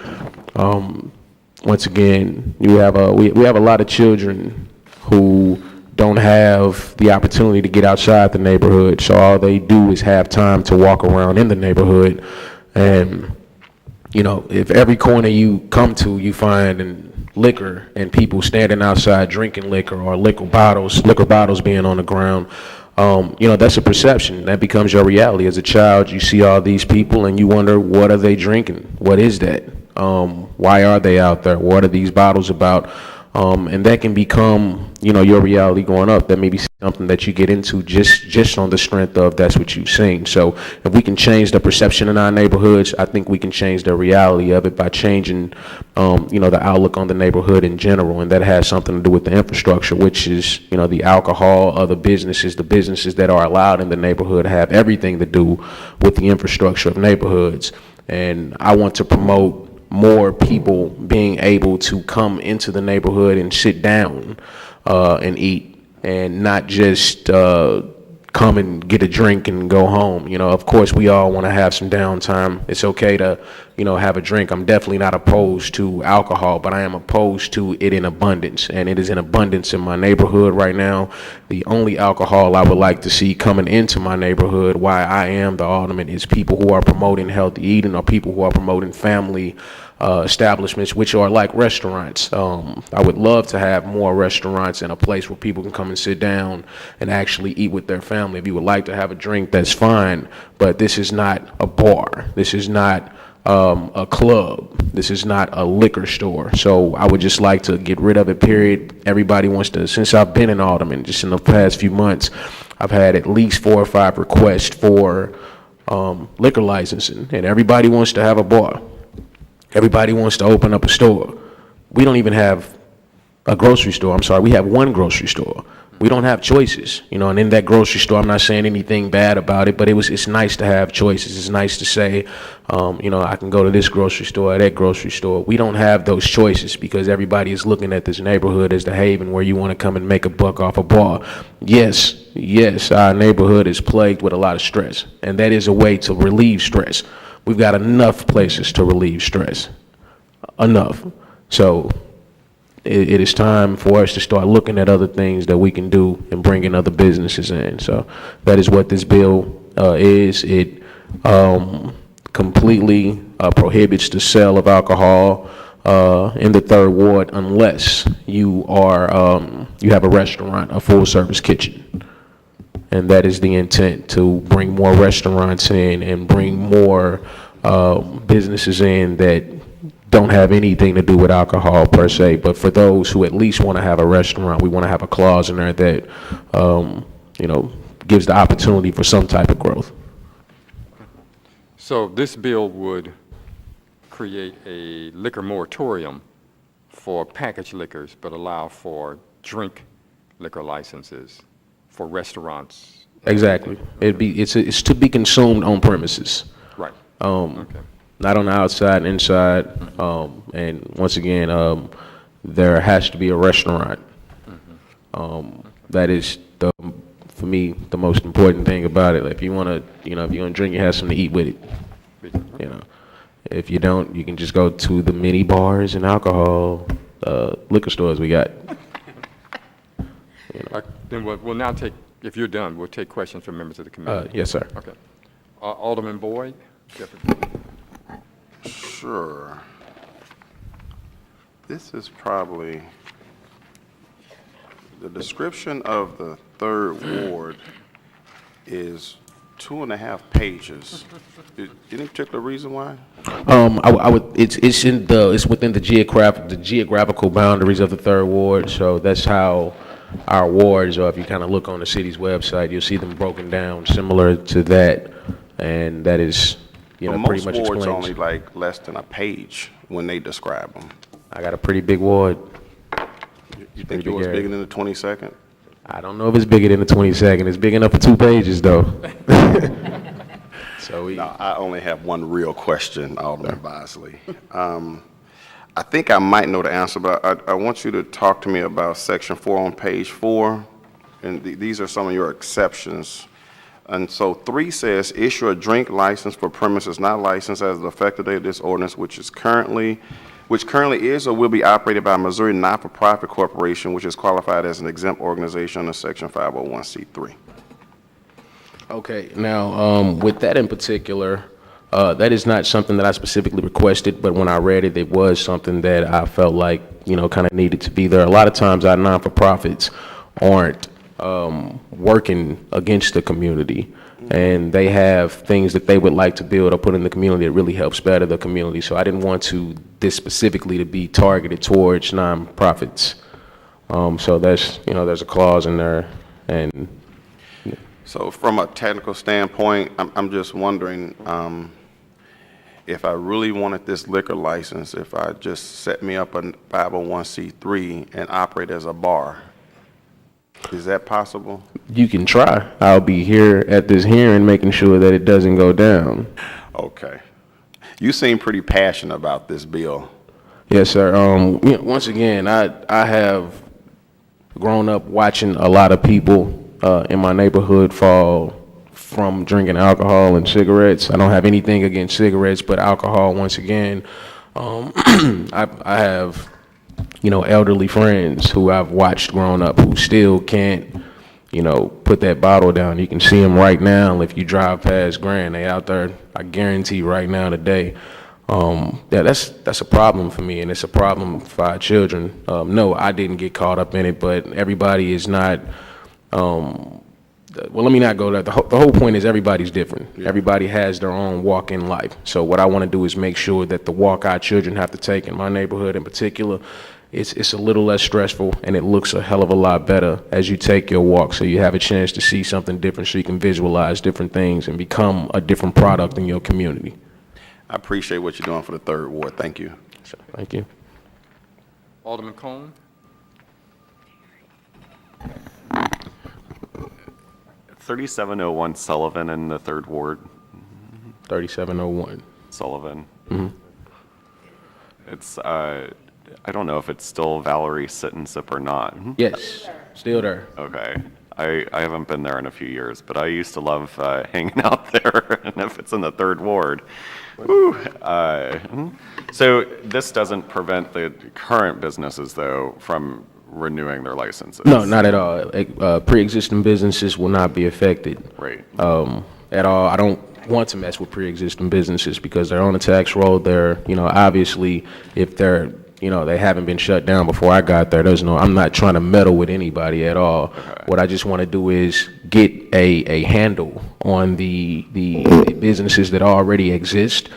Speaker 12: Once again, we have a lot of children who don't have the opportunity to get outside the neighborhood, so all they do is have time to walk around in the neighborhood. And if every corner you come to, you find liquor and people standing outside drinking liquor, or liquor bottles being on the ground, that's a perception. That becomes your reality. As a child, you see all these people and you wonder, what are they drinking? What is that? Why are they out there? What are these bottles about? And that can become, your reality growing up. That may be something that you get into just on the strength of that's what you've seen. So if we can change the perception in our neighborhoods, I think we can change the reality of it by changing, the outlook on the neighborhood in general. And that has something to do with the infrastructure, which is, the alcohol, other businesses, the businesses that are allowed in the neighborhood have everything to do with the infrastructure of neighborhoods. And I want to promote more people being able to come into the neighborhood and sit down and eat, and not just come and get a drink and go home. You know, of course, we all want to have some downtime. It's okay to, you know, have a drink. I'm definitely not opposed to alcohol, but I am opposed to it in abundance, and it is in abundance in my neighborhood right now. The only alcohol I would like to see coming into my neighborhood, why I am the alderman, is people who are promoting healthy eating or people who are promoting family establishments, which are like restaurants. I would love to have more restaurants and a place where people can come and sit down and actually eat with their family. If you would like to have a drink, that's fine, but this is not a bar. This is not a club. This is not a liquor store. So I would just like to get rid of it, period. Everybody wants to, since I've been an alderman, just in the past few months, I've had at least 4 or 5 requests for liquor licensing, and everybody wants to have a bar. Everybody wants to open up a store. We don't even have a grocery store. I'm sorry, we have one grocery store. We don't have choices, you know, and in that grocery store, I'm not saying anything bad about it, but it's nice to have choices. It's nice to say, you know, I can go to this grocery store, that grocery store. We don't have those choices because everybody is looking at this neighborhood as the haven where you want to come and make a buck off a bar. Yes, our neighborhood is plagued with a lot of stress, and that is a way to relieve stress. We've got enough places to relieve stress, enough. So it is time for us to start looking at other things that we can do and bringing other businesses in. So that is what this bill is. It completely prohibits the sale of alcohol in the 3rd Ward unless you are you have a restaurant, a full-service kitchen. And that is the intent, to bring more restaurants in and bring more businesses in that don't have anything to do with alcohol per se. But for those who at least want to have a restaurant, we want to have a clause in there that, you know, gives the opportunity for some type of growth.
Speaker 1: So this bill would create a liquor moratorium for packaged liquors, but allow for drink liquor licenses for restaurants.
Speaker 12: Exactly. It's to be consumed on premises.
Speaker 1: Right.
Speaker 12: Okay. Not on the outside and inside. And once again, there has to be a restaurant. That is for me, the most important thing about it. Like, if you want to, you know, if you want to drink, you have something to eat with it. You know, if you don't, you can just go to the mini bars and alcohol liquor stores we got.
Speaker 1: Then we'll now take, if you're done, we'll take questions from members of the committee.
Speaker 12: Yes, sir.
Speaker 1: Okay. Alderman Boyd? Jefferson.
Speaker 3: Sure. This is probably, the description of the 3rd Ward is 2.5 pages. Any particular reason why?
Speaker 12: It's within the geographical boundaries of the 3rd Ward, so that's how our wards are. If you kind of look on the city's website, you'll see them broken down similar to that, and that is, you know, pretty much
Speaker 3: Most wards
Speaker 12: explains.
Speaker 3: only like less than a page when they describe them.
Speaker 12: I got a pretty big ward.
Speaker 3: You think yours bigger than the 22nd?
Speaker 12: I don't know if it's bigger than the 22nd. It's big enough for 2 pages, though. So
Speaker 3: No, I only have one real question, Alderman Bosley. I think I might know the answer, but I want you to talk to me about Section 4 on page 4, and these are some of your exceptions. And so 3 says, issue a drink license for premises not licensed as of the effective date of this ordinance, which currently is or will be operated by a Missouri not-for-profit corporation, which is qualified as an exempt organization under Section 501c3.
Speaker 12: Okay, now, with that in particular, that is not something that I specifically requested, but when I read it, it was something that I felt like, you know, kind of needed to be there. A lot of times our non-for-profits aren't working against the community, and they have things that they would like to build or put in the community that really helps better the community. So I didn't want this specifically to be targeted towards non-profits. So that's, you know, there's a clause in there, and
Speaker 3: So from a technical standpoint, I'm just wondering, if I really wanted this liquor license, if I just set me up a 501c3 and operate as a bar, is that possible?
Speaker 12: you can try. I'll be here at this hearing making sure that it doesn't go down.
Speaker 3: Okay. You seem pretty passionate about this bill.
Speaker 12: Yes, sir. Once again, I have grown up watching a lot of people in my neighborhood fall from drinking alcohol and cigarettes. I don't have anything against cigarettes, but alcohol, once again, I have, elderly friends who I've watched growing up who still can't, put that bottle down. You can see them right now. If you drive past Grand, they out there, I guarantee right now today. That's a problem for me, and it's a problem for our children. No, I didn't get caught up in it, but everybody is not, well, let me not go there. The whole point is everybody's different. Everybody has their own walk in life. So what I want to do is make sure that the walk our children have to take, in my neighborhood in particular, it's a little less stressful, and it looks a hell of a lot better as you take your walk, so you have a chance to see something different, so you can visualize different things and become a different product in your community.
Speaker 3: I appreciate what you're doing for the 3rd Ward. Thank you.
Speaker 12: Thank you.
Speaker 1: Alderman Cone?
Speaker 7: 3701 Sullivan in the 3rd Ward.
Speaker 12: 3701.
Speaker 7: Sullivan. It's, I don't know if it's still Valerie Sit and Sip or not.
Speaker 12: Yes, still there.
Speaker 7: Okay. I haven't been there in a few years, but I used to love hanging out there, and if it's in the 3rd Ward. Woo. So this doesn't prevent the current businesses, though, from renewing their licenses?
Speaker 12: No, not at all. Pre-existing businesses will not be affected.
Speaker 7: Right.
Speaker 12: At all. I don't want to mess with pre-existing businesses because they're on a tax roll. They're, obviously, if they're, they haven't been shut down before I got there, I'm not trying to meddle with anybody at all.
Speaker 7: Okay.
Speaker 12: What I just want to do is get a handle on the businesses that already exist,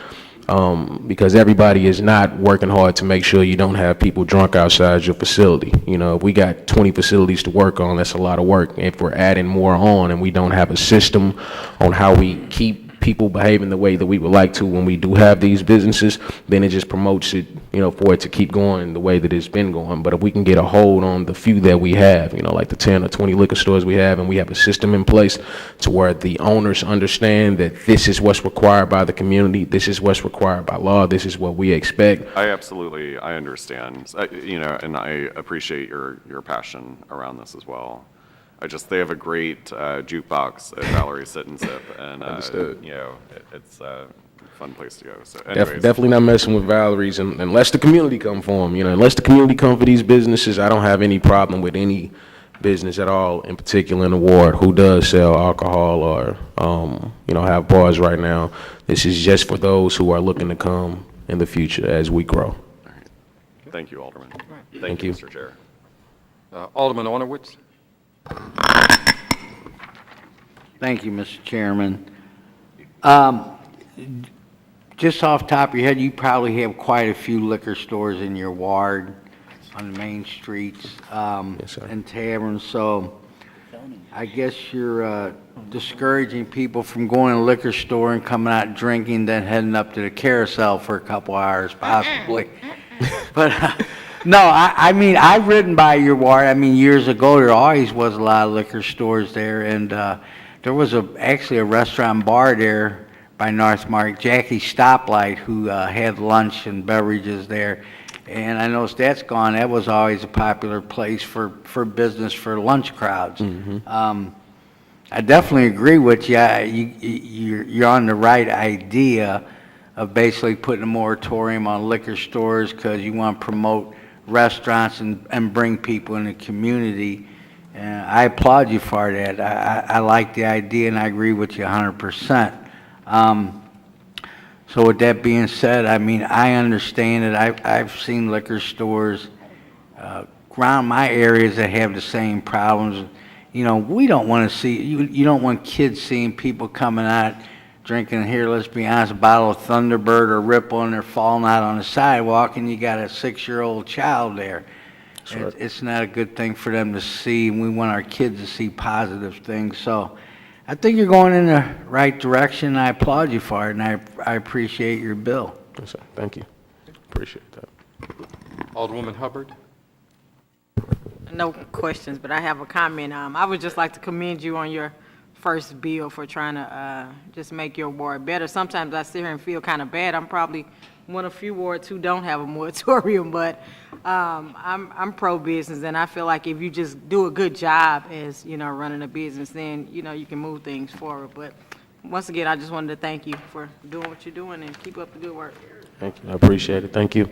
Speaker 12: because everybody is not working hard to make sure you don't have people drunk outside your facility. If we got 20 facilities to work on, that's a lot of work. If we're adding more on and we don't have a system on how we keep people behaving the way that we would like to when we do have these businesses, then it just promotes it, for it to keep going the way that it's been going. But if we can get a hold on the few that we have, like the 10 or 20 liquor stores we have, and we have a system in place to where the owners understand that this is what's required by the community, this is what's required by law, this is what we expect.
Speaker 7: I understand, and I appreciate your passion around this as well. They have a great jukebox at Valerie Sit and Sip, and
Speaker 12: Understood.
Speaker 7: it's a fun place to go. So, anyways,
Speaker 12: Definitely not messing with Valerie's, unless the community come for them. Unless the community come for these businesses, I don't have any problem with any business at all, in particular in the ward, who does sell alcohol or have bars right now. This is just for those who are looking to come in the future as we grow.
Speaker 7: Thank you, Alderman.
Speaker 12: Thank you.
Speaker 7: Mr. Chair.
Speaker 1: Alderman Ornowitz?
Speaker 8: Thank you, Mr. Chairman. Just off the top of your head, you probably have quite a few liquor stores in your ward on the main streets,
Speaker 12: Yes, sir.
Speaker 8: and taverns, so I guess you're discouraging people from going to the liquor store and coming out drinking, then heading up to the carousel for a couple hours, possibly. But, no, I mean, I've ridden by your ward. Years ago, there always was a lot of liquor stores there, and there was actually a restaurant bar there by North Market, Jackie's Stoplight, who had lunch and beverages there. And I noticed that's gone. That was always a popular place for business for lunch crowds. I definitely agree with you. You're on the right idea of basically putting a moratorium on liquor stores because you want to promote restaurants and bring people in the community. And I applaud you for that. I like the idea, and I agree with you 100%. So with that being said, I understand it. I've seen liquor stores around my areas that have the same problems. We don't want to see, you don't want kids seeing people coming out drinking, here, let's be honest, a bottle of Thunderbird or Ripple, and they're falling out on the sidewalk, and you got a 6-year-old child there.
Speaker 12: Sure.
Speaker 8: It's not a good thing for them to see, and we want our kids to see positive things. So I think you're going in the right direction. I applaud you for it, and I appreciate your bill.
Speaker 12: Yes, sir. Thank you. Appreciate that.
Speaker 1: Alderwoman Hubbard?
Speaker 5: No questions, but I have a comment. I would just like to commend you on your first bill for trying to just make your ward better. Sometimes I sit here and feel kind of bad. I'm probably one of few wards who don't have a moratorium, but I'm pro-business, and I feel like if you just do a good job as, you know, running a business, then, you know, you can move things forward. But once again, I just wanted to thank you for doing what you're doing and keep up the good work.
Speaker 12: Thank you. I appreciate it. Thank you.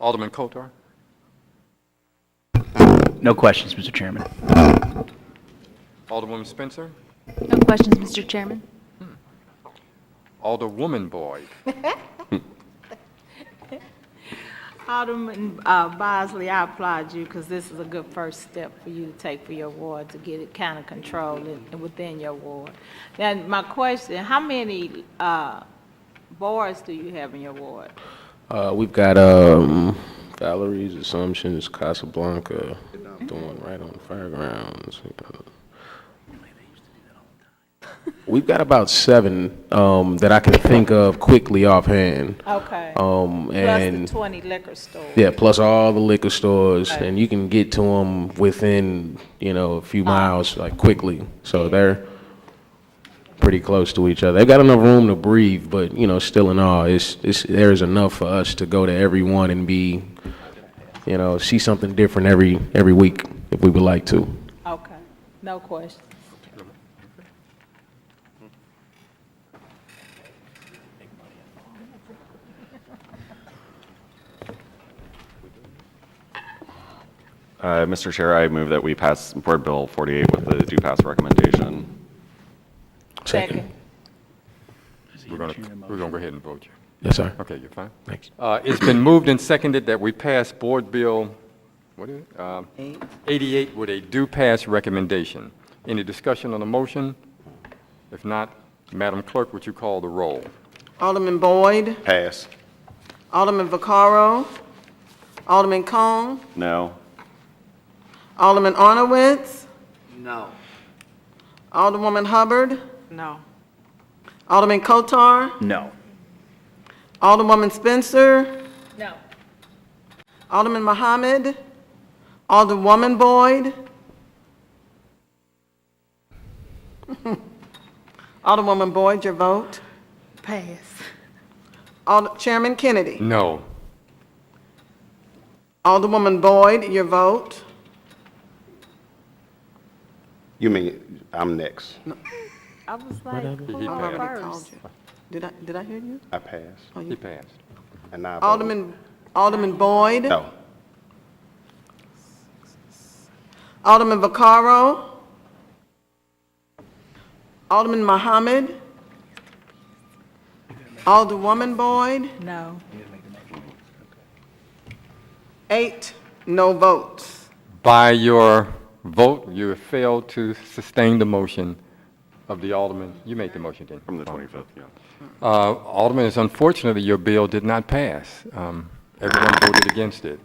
Speaker 1: Alderman Kotar?
Speaker 11: No questions, Mr. Chairman.
Speaker 1: Alderwoman Spencer?
Speaker 6: No questions, Mr. Chairman.
Speaker 1: Alderwoman Boyd?
Speaker 10: Alderman Bosley, I applaud you because this is a good first step for you to take for your ward to get it kind of controlled and within your ward. Now, my question, how many boards do you have in your ward?
Speaker 12: We've got Valerie's, Assumptions, Casablanca, doing right on Fairgrounds. We've got about 7 that I can think of quickly offhand.
Speaker 10: Okay.
Speaker 12: And
Speaker 10: Plus the 20 liquor stores.
Speaker 12: yeah, plus all the liquor stores,
Speaker 10: Okay.
Speaker 12: and you can get to them within, you know, a few miles, like quickly. So they're pretty close to each other. They've got enough room to breathe, but you know, still in all, there's enough for us to go to every one and be, you know, see something different every week if we would like to.
Speaker 10: Okay, no questions.
Speaker 7: Mr. Chair, I move that we pass Board Bill 48 with the do pass recommendation.
Speaker 10: Second.
Speaker 1: We're gonna go ahead and vote you.
Speaker 12: Yes, sir.
Speaker 1: Okay, you're fine.
Speaker 12: Thanks.
Speaker 1: It's been moved and seconded that we pass Board Bill, what is it? 88 with a do pass recommendation. Any discussion on the motion? If not, Madam Clerk, would you call the roll?
Speaker 2: Alderman Boyd,
Speaker 3: Pass.
Speaker 2: Alderman Vaccaro, Alderman Cone,
Speaker 7: No.
Speaker 2: Alderman Arnowitz,
Speaker 8: No.
Speaker 2: Alderwoman Hubbard,
Speaker 5: No.
Speaker 2: Alderman Kotar,
Speaker 11: No.
Speaker 2: Alderwoman Spencer,
Speaker 10: No.
Speaker 2: Alderman Muhammad, Alderwoman Boyd, Alderwoman Boyd, your vote.
Speaker 10: Pass.
Speaker 2: Chairman Kennedy,
Speaker 1: No.
Speaker 2: Alderwoman Boyd, your vote.
Speaker 3: You mean, I'm next.
Speaker 10: I was like, who
Speaker 1: He
Speaker 2: I
Speaker 1: passed.
Speaker 2: already called
Speaker 10: first?
Speaker 2: you. Did I hear you?
Speaker 3: I passed.
Speaker 2: Oh,
Speaker 1: He
Speaker 2: you-
Speaker 1: passed.
Speaker 3: And now I vote.
Speaker 2: Alderman Boyd,
Speaker 3: No.
Speaker 2: Alderman Vaccaro, Alderman Muhammad, Alderwoman Boyd,
Speaker 10: No.
Speaker 2: 8 no votes.
Speaker 1: By your vote, you have failed to sustain the motion of the Alderman. You made the motion, didn't you?
Speaker 7: From the 25th, yeah.
Speaker 1: Alderman, it's unfortunately your bill did not pass. Everyone voted against it.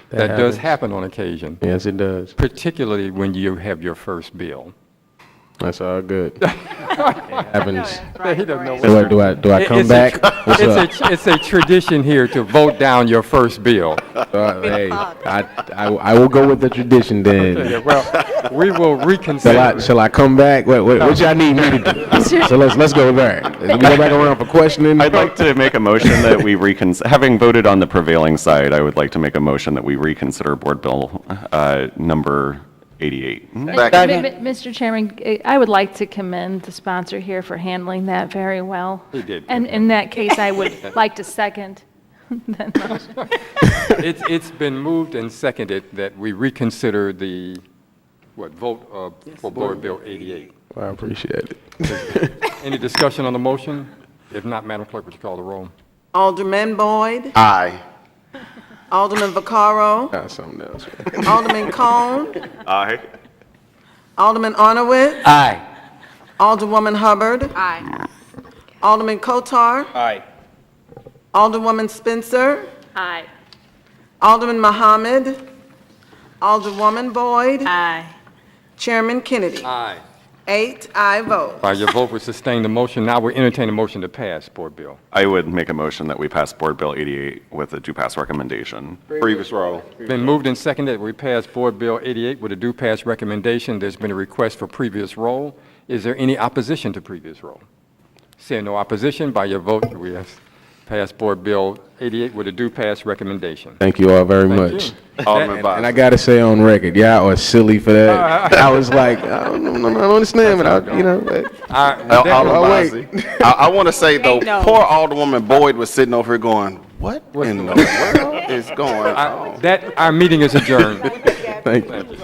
Speaker 1: That does
Speaker 12: happens.
Speaker 1: happen on occasion,
Speaker 12: Yes, it does.
Speaker 1: particularly when you have your first bill.
Speaker 12: That's all good. It happens.
Speaker 1: He doesn't know
Speaker 12: So what, do I come back? What's up?
Speaker 1: It's a tradition here to vote down your first bill.
Speaker 12: Hey, I will go with the tradition
Speaker 1: Yeah,
Speaker 12: then.
Speaker 1: well, we will reconsider.
Speaker 12: Shall I come back? What y'all need me to do? So let's go there. We go back around for questioning.
Speaker 7: I'd like to make a motion that we having voted on the prevailing side, I would like to make a motion that we reconsider Board Bill number 88.
Speaker 6: Mr. Chairman, I would like to commend the sponsor here for handling that very well.
Speaker 1: He did.
Speaker 6: And in that case, I would like to second that motion.
Speaker 1: It's been moved and seconded that we reconsider the, vote for Board Bill 88.
Speaker 12: I appreciate it.
Speaker 1: Any discussion on the motion? If not, Madam Clerk, would you call the roll?
Speaker 2: Alderman Boyd,
Speaker 3: Aye.
Speaker 2: Alderman Vaccaro,
Speaker 12: Got something else.
Speaker 2: Alderman Cone,
Speaker 7: Aye.
Speaker 2: Alderman Arnowitz,
Speaker 8: Aye.
Speaker 2: Alderwoman Hubbard,
Speaker 5: Aye.
Speaker 2: Alderman Kotar,
Speaker 8: Aye.
Speaker 2: Alderwoman Spencer,
Speaker 6: Aye.
Speaker 2: Alderman Muhammad, Alderwoman Boyd,
Speaker 10: Aye.
Speaker 2: Chairman Kennedy.
Speaker 1: Aye.
Speaker 2: 8, I vote.
Speaker 1: By your vote, we sustain the motion. Now we entertain a motion to pass Board Bill.
Speaker 7: I would make a motion that we pass Board Bill 88 with a due pass recommendation.
Speaker 3: Previous roll.
Speaker 1: Been moved and seconded that we pass Board Bill 88 with a due pass recommendation. There's been a request for previous roll. Is there any opposition to previous roll? Seeing no opposition, by your vote, we have passed Board Bill 88 with a due pass recommendation.
Speaker 12: Thank you all very
Speaker 1: Thank
Speaker 12: much.
Speaker 1: you.
Speaker 3: Alderman
Speaker 12: And I
Speaker 3: Bosley.
Speaker 12: gotta say on record, y'all are silly for that. I was like, I don't understand, but
Speaker 3: Alderman
Speaker 12: wait.
Speaker 3: Bosley. I want to say, though, poor Alderwoman Boyd was sitting over here going, what in the world is going on?
Speaker 1: Our meeting is adjourned.
Speaker 12: Thank you.